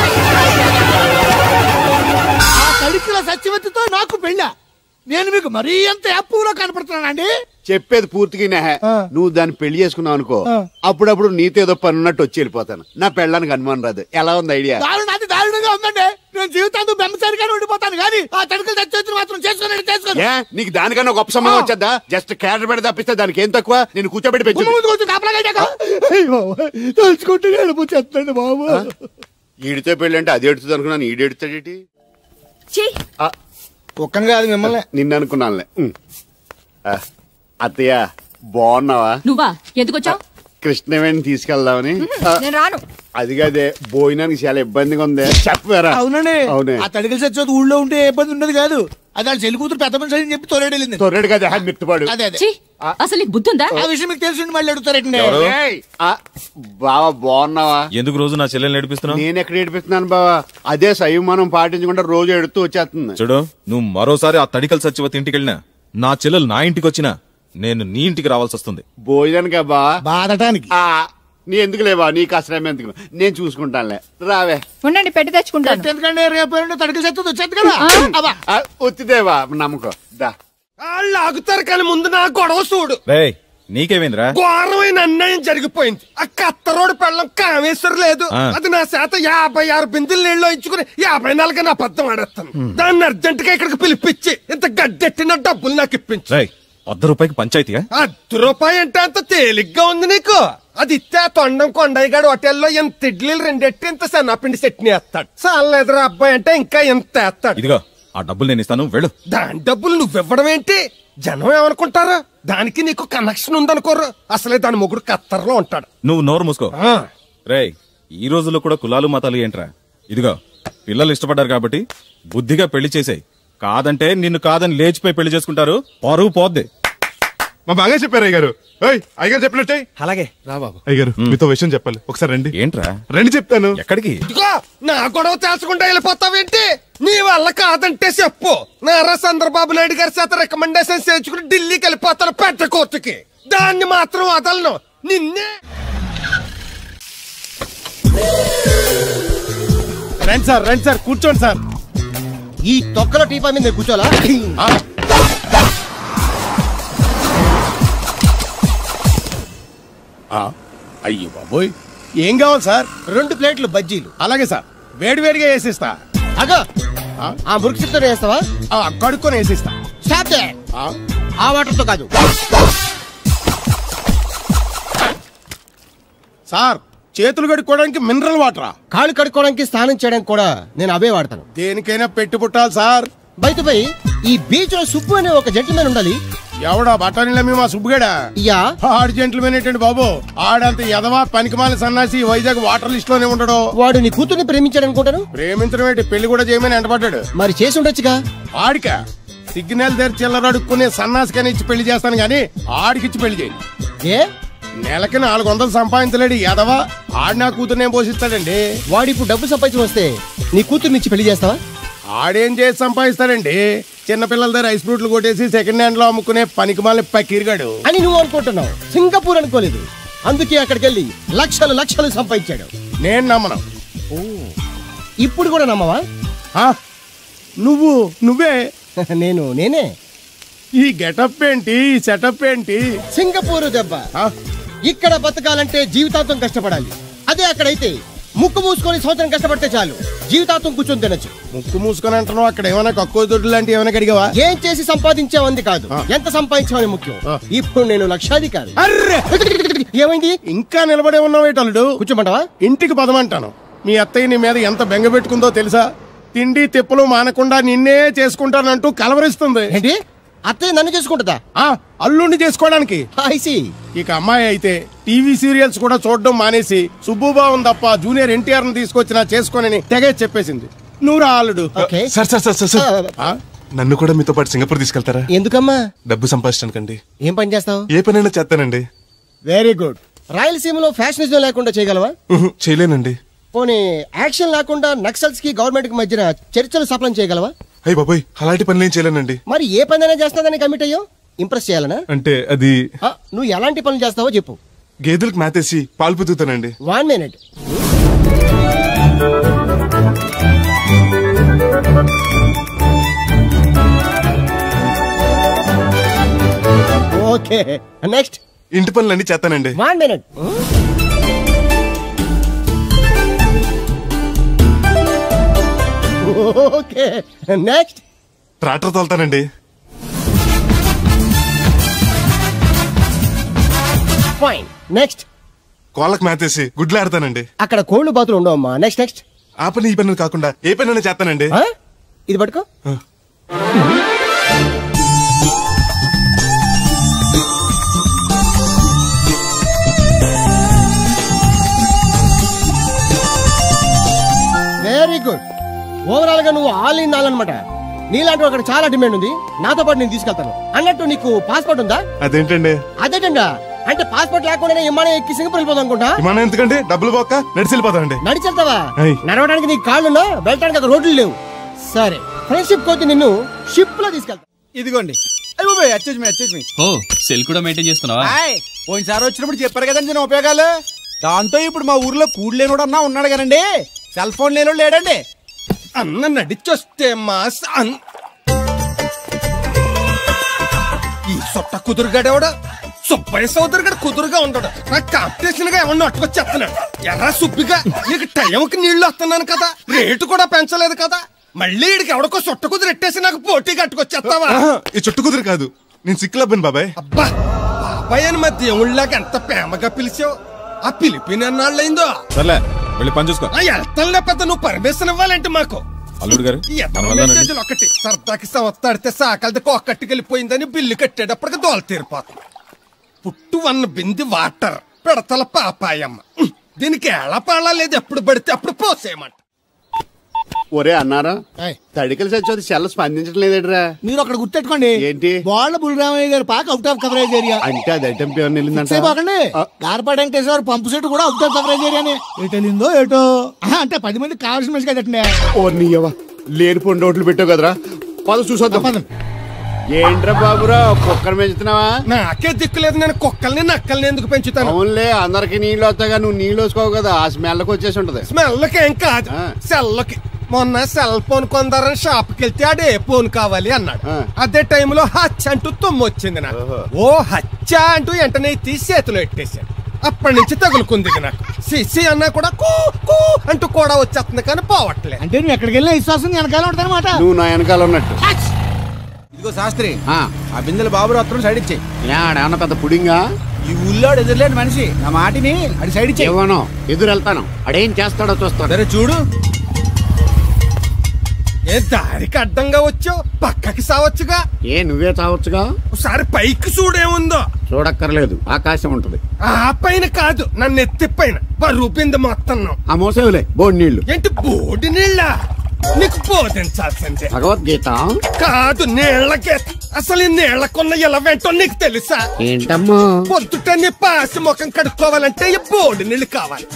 ఆ తడికల సత్యవతితో నాకు పెళ్ళా? నేను మీకు మరీ ఎంత అప్పులో కనపడుతున్నానండి? చెప్పేది పూర్తిగా నువ్వు దాన్ని పెళ్లి చేసుకున్నావు అనుకో, అప్పుడప్పుడు నీతో ఏదో పని ఉన్నట్టు వచ్చి వెళ్ళిపోతాను. నా పెళ్ళడానికి అనుమానం రాదు. ఎలా ఉంది ఐడియా? అది దారుణంగా ఉందండి. నేను జీవితాంతం బెమ్మసారిగానే ఉండిపోతాను కానీ ఆ తడికల సత్యవతిని మాత్రం చేసుకోను. నీకు దానికన్నా గొప్ప సంబంధం వచ్చేద్దా? జస్ట్ క్యారెట్ పెడితే తప్పిస్తే దానికి ఏం తక్కువ? నేను కూర్చోబెట్టి పెంచు. తలుచుకుంటే వెళ్ళిపోతాను బాబు. ఈడితో పెళ్ళి అంటే అది ఎడుతుంది అనుకున్నాను, ఈడు ఎడుతాడేటి? ఒక్కని కాదు మిమ్మల్ని, నిన్ను అనుకున్నానులే. అత్తయ్య బాగున్నావా? నువ్వా? ఎందుకు వచ్చావు? కృష్ణవేణి తీసుకెళ్దామని. నేను రాను. అది కాదే, భోజనానికి చాలా ఇబ్బందిగా ఉంది. చెప్పారా? అవునండి. అవునే. ఆ తడికల సత్యవతి ఊళ్ళో ఉంటే ఇబ్బంది ఉండదు కాదు. అది ఆ చెల్లి కూతురు పెద్ద మనిషి అని చెప్పి తొర్రెడు తొర్రెడు కదా, మిత్తుపాడు. అదే అసలు నీకు బుద్ధి ఉందా? ఆ విషయం మీకు తెలిసి మళ్ళీ అడుగుతారండి. బావా బాగున్నావా? ఎందుకు రోజు నా చెల్లెల్ని ఏడిపిస్తున్నావు? నేను ఎక్కడ ఏడిపిస్తున్నాను బావా? అదే సంయమనం పాటించకుండా రోజు ఎడుతూ వచ్చేస్తుంది. చూడు, నువ్వు మరోసారి ఆ తడికల సత్యవతి ఇంటికి వెళ్ళినా, నా చెల్లెలు నా ఇంటికి వచ్చినా నేను నీ ఇంటికి రావాల్సి వస్తుంది. భోజనానికి బా బాధటానికి. నీ ఎందుకు లేవా? నీకు అసలు ఎందుకు, నేను చూసుకుంటానులే. రావే, ఉండండి, పెట్టి తెచ్చుకుంటాను. ఎందుకంటే రేపు తడికల సత్యవతి వచ్చేది కదా. వచ్చిదేవా నమ్మకం. దా వాళ్ళు ఆగుతారు కానీ ముందు నా గొడవ చూడు. నీకేమైందిరా? ఘోరమైన అన్యాయం జరిగిపోయింది. ఆ కత్తరోడు పెళ్ళం కామేశ్వరం లేదు. అది నా చేత 56 బిందులు నీళ్ళు ఇచ్చుకుని 54 నా అబద్ధం ఆడేస్తాను. దాన్ని అర్జెంట్ గా ఇక్కడికి పిలిపించి ఇంత గడ్డెట్టిన డబ్బులు నాకు ఇప్పించు. ₹100 పంచాయతీగా? ₹1 అంటే అంత తేలిగ్గా ఉంది నీకు? అది ఇస్తే తొండం కొండయ్యగాడు హోటల్లో ఎంత ఇడ్లీలు 2 ఎట్టి ఇంత సన్నపిండి చట్నీ వేస్తాడు. చాలేదురా అబ్బాయి అంటే ఇంకా ఎంత వేస్తాడు. ఇదిగో ఆ డబ్బులు నేను ఇస్తాను, వెళ్ళు. దాని డబ్బులు నువ్వివ్వడం ఏంటి? జనం ఏమనుకుంటారు? దానికి నీకు కనెక్షన్ ఉందనుకోరు. అసలే దాని మొగుడు కత్తర్లో ఉంటాడు. నువ్వు నోరు మూసుకో. రేయ్, ఈ రోజుల్లో కూడా కులాలు మతాలు ఏంట్రా? ఇదిగో పిల్లలు ఇష్టపడ్డారు కాబట్టి బుద్ధిగా పెళ్లి చేసేయ్. కాదంటే నిన్ను కాదని లేచిపోయి పెళ్లి చేసుకుంటారు, పరువు పోద్ది. మా బాగా చెప్పారు అయ్యగారు. అయ్యగారు చెప్పినట్టే. అలాగే రా బాబు. అయ్యగారు మీతో విషయం చెప్పాలి, ఒకసారి రండి. ఏంట్రా? రండి చెప్తాను. ఎక్కడికి? నా గొడవ తేల్చకుండా వెళ్ళిపోతావేంటి? నీ వల్ల కాదంటే చెప్పు. నారా చంద్రబాబు నాయుడు గారి చేత రికమెండేషన్ చేయించుకుని ఢిల్లీకి వెళ్ళిపోతాను పెద్ద కోర్టుకి. దాన్ని మాత్రం వదలను. నిన్నే. రండి సార్ కూర్చోండి సార్. ఈ తొక్కల టీపా మీద కూర్చోలా? అయ్యో బాబోయ్, ఏం కావాలి సార్? 2 ప్లేట్లు బజ్జీలు. అలాగే సార్, వేడివేడిగా వేసిస్తా. అగా ఆ మురికితో వేస్తావా? కడుక్కొని వేసిస్తా. ఆ వాటర్తో కాదు సార్, చేతులు కడుక్కోవడానికి మినరల్ వాటరా? కాళ్ళు కడుక్కోవడానికి స్నానం చేయడానికి కూడా నేను అవే వాడతాను. దేనికైనా పెట్టి పుట్టాలి సార్. బయటపై ఈ బీచ్ లో సుబ్బు అనే ఒక జెంటిల్మెన్ ఉండాలి. ఎవడా బఠానీలమ్మి మా సుబ్బుగడా? యా. ఆడు జెంటిల్మెన్ ఏంటండి బాబు? ఆడంత ఎదవా పనికిమాల సన్నాసి వైజాగ్ వాటర్ లిస్ట్ లోనే ఉండడు. వాడు నీ కూతుర్ని ప్రేమించాడు అనుకుంటాను. ప్రేమించడం ఏంటి, పెళ్లి కూడా చేయమని ఎంటపడ్డాడు. మరి చేసి ఉండొచ్చుగా. ఆడిక సిగ్నల్ దగ్గర చిల్లరడుక్కునే సన్నాసికని ఇచ్చి పెళ్లి చేస్తాను గానీ ఆడికిచ్చి పెళ్లి చేయి. ఏ నెలకి 400 సంపాదించలేడు ఎదవా. ఆడి నా కూతురు నేను పోషిస్తాడండి. వాడు ఇప్పుడు డబ్బు సంపాదించి వస్తే నీ కూతుర్ని ఇచ్చి పెళ్లి చేస్తావా? ఆడేం చేసి సంపాదిస్తాడండి? చిన్నపిల్లల దగ్గర ఐస్ ఫ్రూట్లు కొట్టేసి సెకండ్ హ్యాండ్ లో అమ్ముకునే పనికిమాల పకీర్గాడు అని నువ్వు అనుకుంటున్నావు. సింగపూర్ అనుకోలేదు. అందుకే అక్కడికి వెళ్ళి లక్షలు లక్షలు సంపాదించాడు. నేను నమ్మను. ఇప్పుడు కూడా నమ్మవా? నువ్వే నేనే. ఈ గెటప్ ఏంటి, ఈ సెటప్ ఏంటి? సింగపూర్ దెబ్బ. ఇక్కడ బతకాలంటే జీవితాంతం కష్టపడాలి. అదే అక్కడైతే ముక్కు మూసుకొని సంవత్సరం కష్టపడితే చాలు, జీవితాంతం కూర్చొని తినచ్చు. ముక్కు మూసుకొని అంటున్నావు, అక్కడ ఏమైనా కక్కువ దొడ్డు లాంటి ఏమైనా అడిగావా? ఏం చేసి సంపాదించావంది కాదు, ఎంత సంపాదించావని ముఖ్యం. ఇప్పుడు నేను లక్షాధికారి. ఏమైంది? ఇంకా నిలబడే ఉన్నావు అల్లుడు? కూర్చోమంటావా? ఇంటికి పదమంటాను. మీ అత్తయ్య నీ మీద ఎంత బెంగ పెట్టుకుందో తెలుసా? తిండి తిప్పలు మానకుండా నిన్నే చేసుకుంటానంటూ కలవరిస్తుంది. ఏంటి? అత్తయ్య నన్ను చేసుకుంటుందా? అల్లుడిని చేసుకోవడానికి. ఇక అమ్మాయి అయితే టీవీ సీరియల్స్ కూడా చూడడం మానేసి సుబ్బుబాబు తప్ప జూనియర్ ఎన్టీఆర్ ని తీసుకొచ్చినా చేసుకోనని తెగే చెప్పేసింది. నువ్వు రా అల్లుడు. సార్ నన్ను కూడా మీతో పాటు సింగపూర్ తీసుకెళ్తారా? ఎందుకమ్మా? డబ్బు సంపాదించడానికండి. ఏం పని చేస్తావు? ఏ పనైనా చేస్తానండి. Very good. రాయలసీమలో ఫ్యాషనిజం లేకుండా చేయగలవా? చేయలేనండి. పోనీ యాక్షన్ లేకుండా నక్సల్స్ కి గవర్నమెంట్ కి మధ్యన చర్చలు సఫలం చేయగలవా? అయ్యి బాబాయ్, అలాంటి పనులు ఏం చేయలేనండి. మరి ఏ పనైనా చేస్తాదని కమిట్ అయ్యో? ఇంప్రెస్ చేయాలనా? అంటే అది నువ్వు ఎలాంటి పనులు చేస్తావో చెప్పు. గేదెలకు మేతేసి పాలు పుతుతానండి. 1 minute. Okay, next. ఇంటి పనులన్నీ చేస్తానండి. 1 minute. Okay, next. ట్రాక్టర్ తోలుతానండి. Fine, next. కోళ్ళకు మేతేసి గుడ్లు ఆడతానండి. అక్కడ కోళ్ళు బాతులు ఉండవమ్మా. నెక్స్ట్. ఆ పని ఈ పని కాకుండా ఏ పని చేస్తానండి. ఇది పట్టుకో. Very good. ఓవరాల్ గా నువ్వు ఆల్ ఇన్ ఆల్ అనమాట. నీలాంటి అక్కడ చాలా డిమాండ్ ఉంది. నాతో పాటు నేను తీసుకెళ్తాను. అన్నట్టు నీకు పాస్పోర్ట్ ఉందా? అదేంటండి? అదేటండా అంటే పాస్పోర్ట్ లేకుండానే విమానం ఎక్కి సింగపూర్ వెళ్ళిపోదాం అనుకుంటా. విమానం ఎందుకండి? డబ్బులు పోక నడిచి వెళ్ళిపోతానండి. నడిచి వెళ్తావా? నడవడానికి నీకు కాళ్ళున్నా, వెళ్ళడానికి అక్కడ రోడ్లు లేవు. సరే, ఫ్రెండ్షిప్ కోతి నిన్ను షిప్ లో తీసుకెళ్తా. ఇదిగోండి. సెల్ కూడా మెయింటైన్ చేస్తున్నావా? పోయినసారి వచ్చినప్పుడు చెప్పారు కదండి నేను ఉపయోగాలు. దాంతో ఇప్పుడు మా ఊర్లో కూడు లేనోడు అన్నా ఉన్నాడు కదండి, సెల్ ఫోన్ లేనోడు లేడండి. అన్న నడిచొస్తే మాస్ ఈ సొట్ట కుదురుగాడేవాడు సుబ్బయ్య సోదరు గడు కుదురుగా ఉంటాడు. నాకు కాంపిటీషన్ గా ఎవరిని అట్టుకొచ్చేస్తున్నాడు. ఎర్రా సుబ్బిగా నీకు టైంకి నీళ్లు వస్తున్నాను కదా, రేటు కూడా పెంచలేదు కదా, మళ్ళీ ఇడికి ఎవడికో చుట్ట కుదురు ఎట్టేసి నాకు పోటీ కట్టుకొచ్చేస్తావా? ఈ చుట్టు కుదురు కాదు, నేను సిక్కులబ్బాను బాబాయ్. అబ్బా బాబాయ్ అని మా దేవుళ్ళకి ఎంత ప్రేమగా పిలిచావు. ఆ పిలిపిన ఎన్నాళ్ళైందో. సర్లే వెళ్ళి పని చూసుకో. వెళ్తానులే పెద్ద, నువ్వు పర్మిషన్ ఇవ్వాలంటే మాకు. అల్లుడు గారు ఒకటి సరదాకి సంవత్సరాడితే సాకలది కొక్కట్టుకెళ్ళిపోయిందని బిల్లు కట్టేటప్పటికి దోల తీరిపోతుంది. పుట్టు 1 బింది వాటర్ పెడతల పాపాయమ్మ. దీనికి ఎలా పాలా లేదు, ఎప్పుడు పడితే అప్పుడు పోసేయమంట. ఒరే అన్నారా, తడికలు చచ్చి సెల్ల స్పందించడం లేదట్రా. మీరు అక్కడ గుర్తెట్టుకోండి. ఏంటి? వాళ్ళ బుల్రామయ్య గారి పాక అవుట్ ఆఫ్ కవరేజ్ ఏరియా. అంటే అది ఐటమ్ పేరు వెళ్ళిందంటే గార్పాడు వెంకటేశ్వర పంపు సెట్ కూడా అవుట్ ఆఫ్ కవరేజ్ ఏరియానే. ఎటు వెళ్ళిందో ఏటో. అంటే 10 మంది కావాల్సిన మనిషి కదండి. ఓ నీయవా, లేని పొండి రోడ్లు పెట్టావు కదరా. పద చూసొద్దాం. ఏంట్రా బాబురా, కుక్కర్ పెంచుతున్నావా? నాకే దిక్కులేదు, నేను కుక్కల్ని నక్కల్ని ఎందుకు పెంచుతాను? అవునులే, అందరికి నీళ్ళు వస్తాగా, నువ్వు నీళ్ళు వేసుకోవు కదా, ఆ స్మెల్కి వచ్చేసి ఉంటది. స్మెల్కి ఏం కాదు, సెల్లకి. మొన్న సెల్ ఫోన్ కొందరని షాప్కి వెళ్తే ఆడే ఫోన్ కావాలి అన్నాడు. అదే టైంలో హచ్చ అంటూ తుమ్ము వచ్చింది నాకు. ఓ హచ్చ అంటూ వెంటనే తీసి చేతిలో ఎట్టేశాడు. అప్పటి నుంచి తగులుకుంది నాకు. సిసి అన్నా కూడా కూ కూ అంటూ కూడా వచ్చేస్తుంది కానీ పోవట్లేదు. అంటే నువ్వు ఎక్కడికి వెళ్ళినా విశ్వాసం వెనకాల ఉంటానమాట. నువ్వు నా వెనకాల ఉన్నట్టు. ఇదిగో శాస్త్రి, ఆ బిందెల బాబు అత్తరం సైడ్ ఇచ్చేయి. ఏమన్నా పెద్ద పుడింగా? ఈ ఊళ్ళో ఎదురులేని మనిషి, నా మాటిని అది సైడ్ ఇచ్చేయి. ఎదురు వెళ్తాను, అడేం చేస్తాడో చూస్తాను. సరే చూడు. ఏ దారికి అడ్డంగా వచ్చావు, పక్కకి సావచ్చుగా. ఏ నువ్వే చావచ్చుగా. ఒకసారి పైకి చూడేముందో. చూడక్కర్లేదు, ఆకాశం ఉంటది. ఆ పైన కాదు, నన్ను ఎత్తి పైన రూపింది మొత్తం. ఆ మోసేవులే బోడి నీళ్లు. ఏంటి బోడి నీళ్ళ? నీకు బోధించాల్సిందే. భగవద్గీత కాదు, నీళ్ళకే. అసలు ఈ నీళ్లకున్న ఎలా వెంటో నీకు తెలుసా? ఏంటమ్మా? పొద్దుట నీ పాసి ముఖం కడుక్కోవాలంటే ఈ బోడి నీళ్లు కావాలి.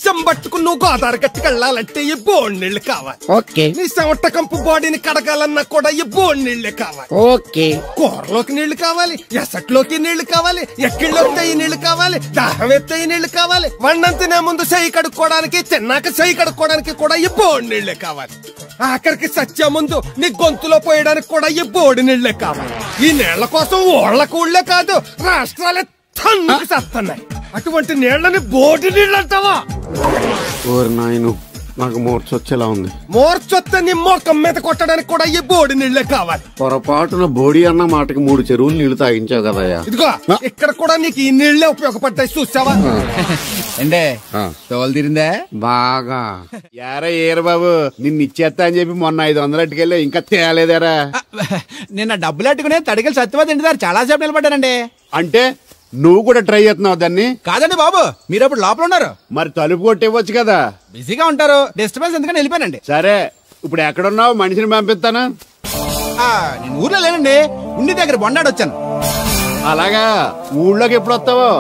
చెంబట్టుకు నువ్వు గోదావరి గట్టుకు వెళ్ళాలంటే ఈ బోడి నీళ్లు కావాలి. ఓకే. నీ చెమట కంపు బాడీని కడగాలన్నా కూడా ఈ బోడి నీళ్లే కావాలి. ఓకే. కూరలోకి నీళ్లు కావాలి, ఎసట్లోకి నీళ్లు కావాలి, ఎక్కిళ్ళొస్తే ఈ నీళ్లు కావాలి, దాహం ఎత్తే ఈ నీళ్లు కావాలి. వండం తినే ముందు చెయ్యి కడుక్కోవడానికి, తిన్నాక చెయ్యి కడుక్కోవడానికి కూడా ఈ బోడి నీళ్లే కావాలి. ఆఖరికి సత్య ముందు నీ గొంతులో పోయడానికి కూడా ఈ బోడి నీళ్లే కావాలి. ఈ నీళ్ల కోసం ఓళ్లకు ఊళ్ళే కాదు, రాష్ట్రాలే తన్నుకు చేస్తున్నాయి. అటువంటి నీళ్లని బోడి నీళ్ళు అంటావా? ఓరి నాయను, నాకు మూర్చొచ్చేలా ఉంది. మూర్చొస్తే నీ మొఖం మీద కొట్టడానికి కూడా ఈ బోడి నీళ్లే కావాలి. పొరపాటున బోడి అన్న మాటకి 3 చెరువులు నీళ్లు తాగించావు కదయ్యా. ఇదిగో ఇక్కడ కూడా నీకు ఈ నీళ్లే ఉపయోగపడ్డాయి, చూసావా? అంటే తోలు తీరిందా బాగా? యారా ఏరు బాబు, నిన్ను ఇచ్చేస్తా అని చెప్పి మొన్న 500 అట్టుకెళ్ళి ఇంకా తేలేదారా? నిన్న డబ్బులు అట్టుకునే తడికలు సత్యవతి ఇంటి చాలా సేపు నిలబడ్డానండి. అంటే నువ్వు కూడా ట్రై చేస్తున్నావు దాన్ని? కాదండి బాబు, మీరు అప్పుడు లోపల ఉన్నారు. మరి తలుపు కొట్టేవచ్చు కదా. బిజీగా ఉంటారు, డిస్టర్బెన్స్ ఎందుకని వెళ్ళిపోయానండి. సరే, ఇప్పుడు ఎక్కడున్నావు? మనిషిని పంపిస్తాను. నేను ఊర్లో లేనండి, ఉండి దగ్గర బొండాడు వచ్చాను. అలాగా? ఊళ్ళోకి ఎప్పుడు వస్తావో?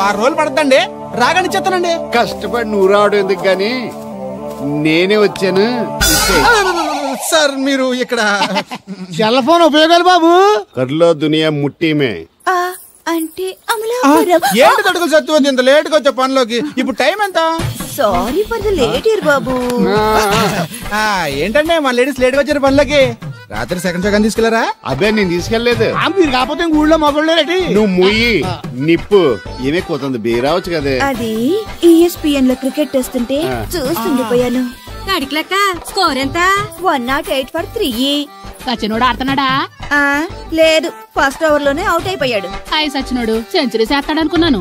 6 రోజులు పడతండి, రాగానే చెప్తానండి. కష్టపడి నువ్వు రావడం ఎందుకు గాని నేనే వచ్చాను. సార్ మీరు ఇక్కడ సెల్ ఫోన్ ఉపయోగాలు బాబు? కర్లో దునియా ముట్టిమే అంటే ఏంటి తడుకులు సత్యవతి ఇంత లేట్ గా వచ్చే పనిలోకి? ఇప్పుడు టైం ఎంత? Sorry for the late year బాబు. ఏంటంటే మన లేడీస్ లేట్ గా వచ్చారు పనిలోకి. రాత్రి సెకండ్ షో కానీ తీసుకెళ్లారా? అబ్బే నేను తీసుకెళ్లేదు. మీరు కాకపోతే ఊళ్ళో మగోళ్ళేటి. నువ్వు ముయ్యి నిప్పు ఏమే కోతుంది బీరావచ్చు కదే. అది ESPN లో క్రికెట్ టెస్తుంటే చూస్తుండిపోయాను. అడిక్లక్క స్కోర్ ఎంత? 108 for 3. సచినోడు ఆడుతున్నాడా? లేదు, ఫస్ట్ ఓవర్ లోనే అవుట్ అయిపోయాడు. హాయ్ సచినోడు సెంచరీ చేస్తాడనుకున్నాను.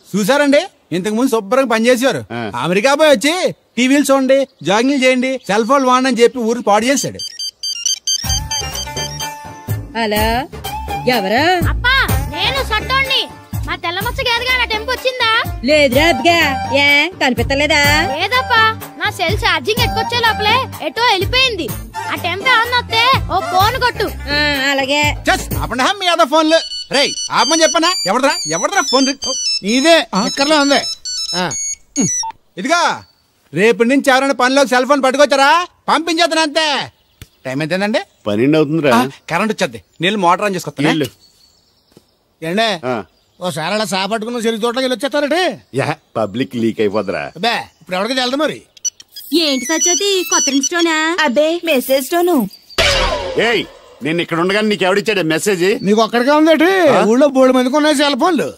చూసారండి, ఇంతకు ముందు శుభ్రంగా పనిచేసేవారు. అమెరికా పోయి వచ్చి టీవీలు చూడండి, జాగింగ్ చేయండి, సెల్ ఫోన్ వాడని చెప్పి ఊరు పాడు చేశాడు. అలా ఎవరా? అప్పా, నేను సట్టోణ్ణి. మా తెల్లమచ్చ గేదగా నా టెంపు వచ్చిందా? లేదురా అబ్బగా. ఏ కనిపెట్టలేదా? లేదప్పా, నా సెల్ ఛార్జింగ్ ఎక్కువచ్చే లోపలే ఎటో వెళ్ళిపోయింది. ఆ టెంపు ఆన్ వస్తే ఓ ఫోన్ కొట్టు. అలాగే. మీ అదో ఫోన్లు రేయ్ ఆపమని చెప్పనా? ఎవడరా ఫోన్? ఇదే ఎక్కర్లో ఉంది. ఇదిగా రేపటి నుంచి ఎవరైనా పనిలోకి సెల్ ఫోన్ పట్టుకొచ్చారా పంపించేద్దాను అంతే. టైం ఎంతేందండి? 12 అవుతుందిరా. కరెంట్ వచ్చేది, నీళ్ళు మోటార్ ఆన్ చేసుకొస్తాను. ఏండే ఓసారి అలా సాపట్టుకున్న చెరుకు తోటలోకి వెళ్ళి వచ్చేస్తారటే. Public leak అయిపోద్రా. అబ్బే ఇప్పుడు ఎవరికి వెళ్దాం మరి? ఏంటి సత్యవతి కొత్త స్టోనా? అబ్బే మెసేజ్ స్టోను. ఏయ్, నేను ఇక్కడ ఉండగానే నీకు ఎవడిచ్చాడు మెసేజ్? నీకు ఒక్కడిగా ఉందేటి? ఊళ్ళో 3 మందికి ఉన్నాయి సెల్ ఫోన్లు.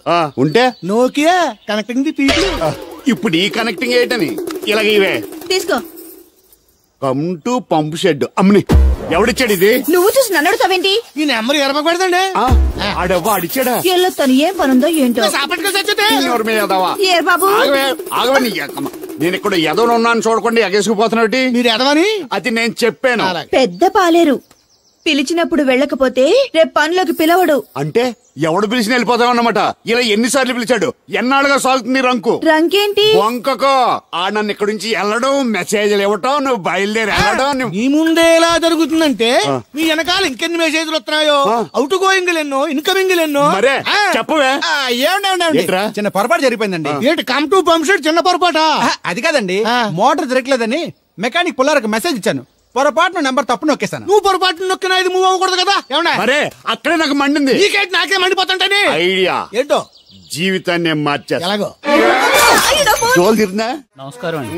ఉంటే నోకియా కనెక్టింగ్ ది పీపుల్. ఇప్పుడు ఈ కనెక్టింగ్ ఏంటని ఇలాగ ఇవే తీసుకో. Come to pump shed. అమ్మని ఎవడిచ్చాడు ఇది? నువ్వు చూసి నన్ను అడుగుతావేంటి? ఈ నెంబర్ ఎరప పెడతాండి. ఆడవ్వ అడిచాడా? ఎల్లో తను ఏం పనుందో ఏంటో. ఏ బాబు నేను ఇక్కడ ఎదవను ఉన్నాను చూడకుండా ఎగేసుకుపోతున్నాడు. మీరు ఎదవని అది నేను చెప్పాను. పెద్ద పాలేరు పిలిచినప్పుడు వెళ్ళకపోతే రేపు పనిలోకి పిలవడు. అంటే ఎవడు పిలిచిన వెళ్ళిపోతామన్నమాట. ఇలా ఎన్నిసార్లు పిలిచాడు? ఎన్నాళ్ళుగా సాగుతుంది రంకు. రంకేంటి? వంకకో ఆ నన్ను ఇక్కడ నుంచి వెళ్ళడం, మెసేజ్లు ఇవ్వటం, నువ్వు బయలుదేరి వెళ్ళడం. ఈ ముందే ఎలా జరుగుతుందంటే మీ వెనకాల ఇంకెన్ని మెసేజ్లు వస్తున్నాయో, అవుట్ గోయింగ్ ఎన్నో, ఇన్కమింగ్ ఎన్నో. మరే చెప్పవే. చిన్న పొరపాటు జరిగిపోయిందండి. ఏంటి కమ్ టు పంప్ షెడ్ చిన్న పొరపాట? అది కాదండి, మోటార్ తిరగలేదని మెకానిక్ పుల్లారకు మెసేజ్ ఇచ్చాను. పొరపాటున నెంబర్ తప్పు నొక్కేసాను. నువ్వు పొరపాటు నొక్కినా ఇది మూవ్ అవ్వకూడదు కదా? ఏమన్నా మరే అక్కడే నాకు మండింది. నీకేంటి నాకే మండిపోతుంటని ఐడియా ఏంటో జీవితాన్ని మార్చేస్తా. ఎలాగో జోలు తిరుందా? నమస్కారం అండి.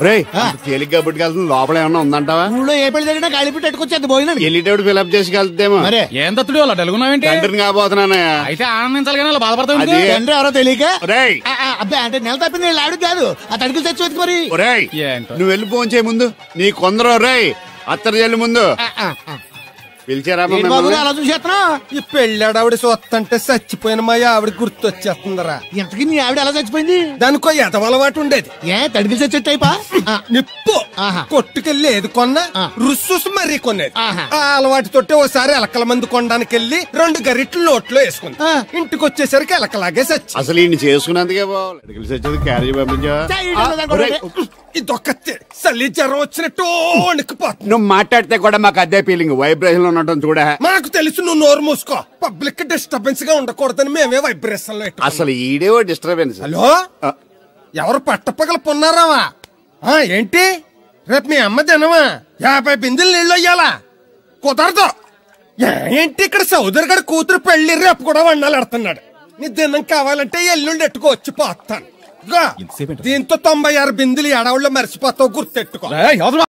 రేయ్ తేలిగ్గా పుట్టుకెళ్తుంది, లోపల ఏమన్నా ఉందంటావా? ఊళ్ళో ఏ పెళ్లి జరిగినా కాలిపెట్టి ఎట్టుకొచ్చేది పోయినాడు. వెళ్ళేటప్పుడు ఫిలప్ చేసుకెళ్తేమో. మరే ఏం తత్తుడు అలా తెలుగున్నావేంటి? తండ్రిని కాబోతున్నానయ్యా. అయితే ఆనందించాలి కానీ అలా బాధపడతావు. అది తండ్రి ఎవరో తెలియక. రేయ్ అబ్బాయి అంటే నెల తప్పింది ఆవిడ కాదు, ఆ తడికి తెచ్చి వెతికి మరి. రేయ్ నువ్వు వెళ్ళి ఫోన్ చేయ ముందు నీ కొందరు. రేయ్ అత్తరు చెల్లి ముందు పిలిచారా బాబు అలా చూసేస్తున్నా ఈ పెళ్ళాడావిడ చూస్తంటే చచ్చిపోయిన మా ఆవిడ గుర్తొచ్చేస్తుందరా. ఇంతకీ మీ ఆవిడ ఎలా చచ్చిపోయింది? దానికో ఎదవలవాటు ఉండేది. తడికి చచ్చేట్టు అయిపా నిప్పు కొట్టుకెళ్ళి ఏది కొన్నా రుస్సుస్ మరీ కొనేది. ఆ అలవాటు తోటి ఓసారి ఎలకల మందు కొనడానికి వెళ్ళి 2 గరిట్లు నోట్లో వేసుకుంది. ఇంటికి వచ్చేసరికి ఎలకలాగే చచ్చి. అసలు ఈయన చేసుకున్నందుకే చచ్చేది క్యారేజ్ పంపించా. ఇదొక చలి జ్వరం వచ్చినట్టు వణికిపోతుంది. నువ్వు మాట్లాడితే కూడా మాకు అదే ఫీలింగ్, వైబ్రేషన్ లో ఉండటం చూడ. మాకు తెలుసు, నువ్వు నోరు మూసుకో. పబ్లిక్ డిస్టర్బెన్స్ గా ఉండకూడదని మేమే వైబ్రేషన్ లో. అసలు ఈడే డిస్టర్బెన్స్. హలో, ఎవరు పట్టపగల పొన్నారావా? ఏంటి రేపు మీ అమ్మ తినవా? 50 బిందెలు నీళ్ళు అయ్యాలా? కుదరదు. ఏంటి ఇక్కడ సౌదరి గారి కూతురు పెళ్లి రేపు కూడా వండాలి ఎడుతున్నాడు. నీ దినం కావాలంటే ఎల్లుండి ఎట్టుకోవచ్చు పోతాను. దీంతో 96 బిందులు ఎడవుల్లో మర్చిపోతావు, గుర్తెట్టుకో.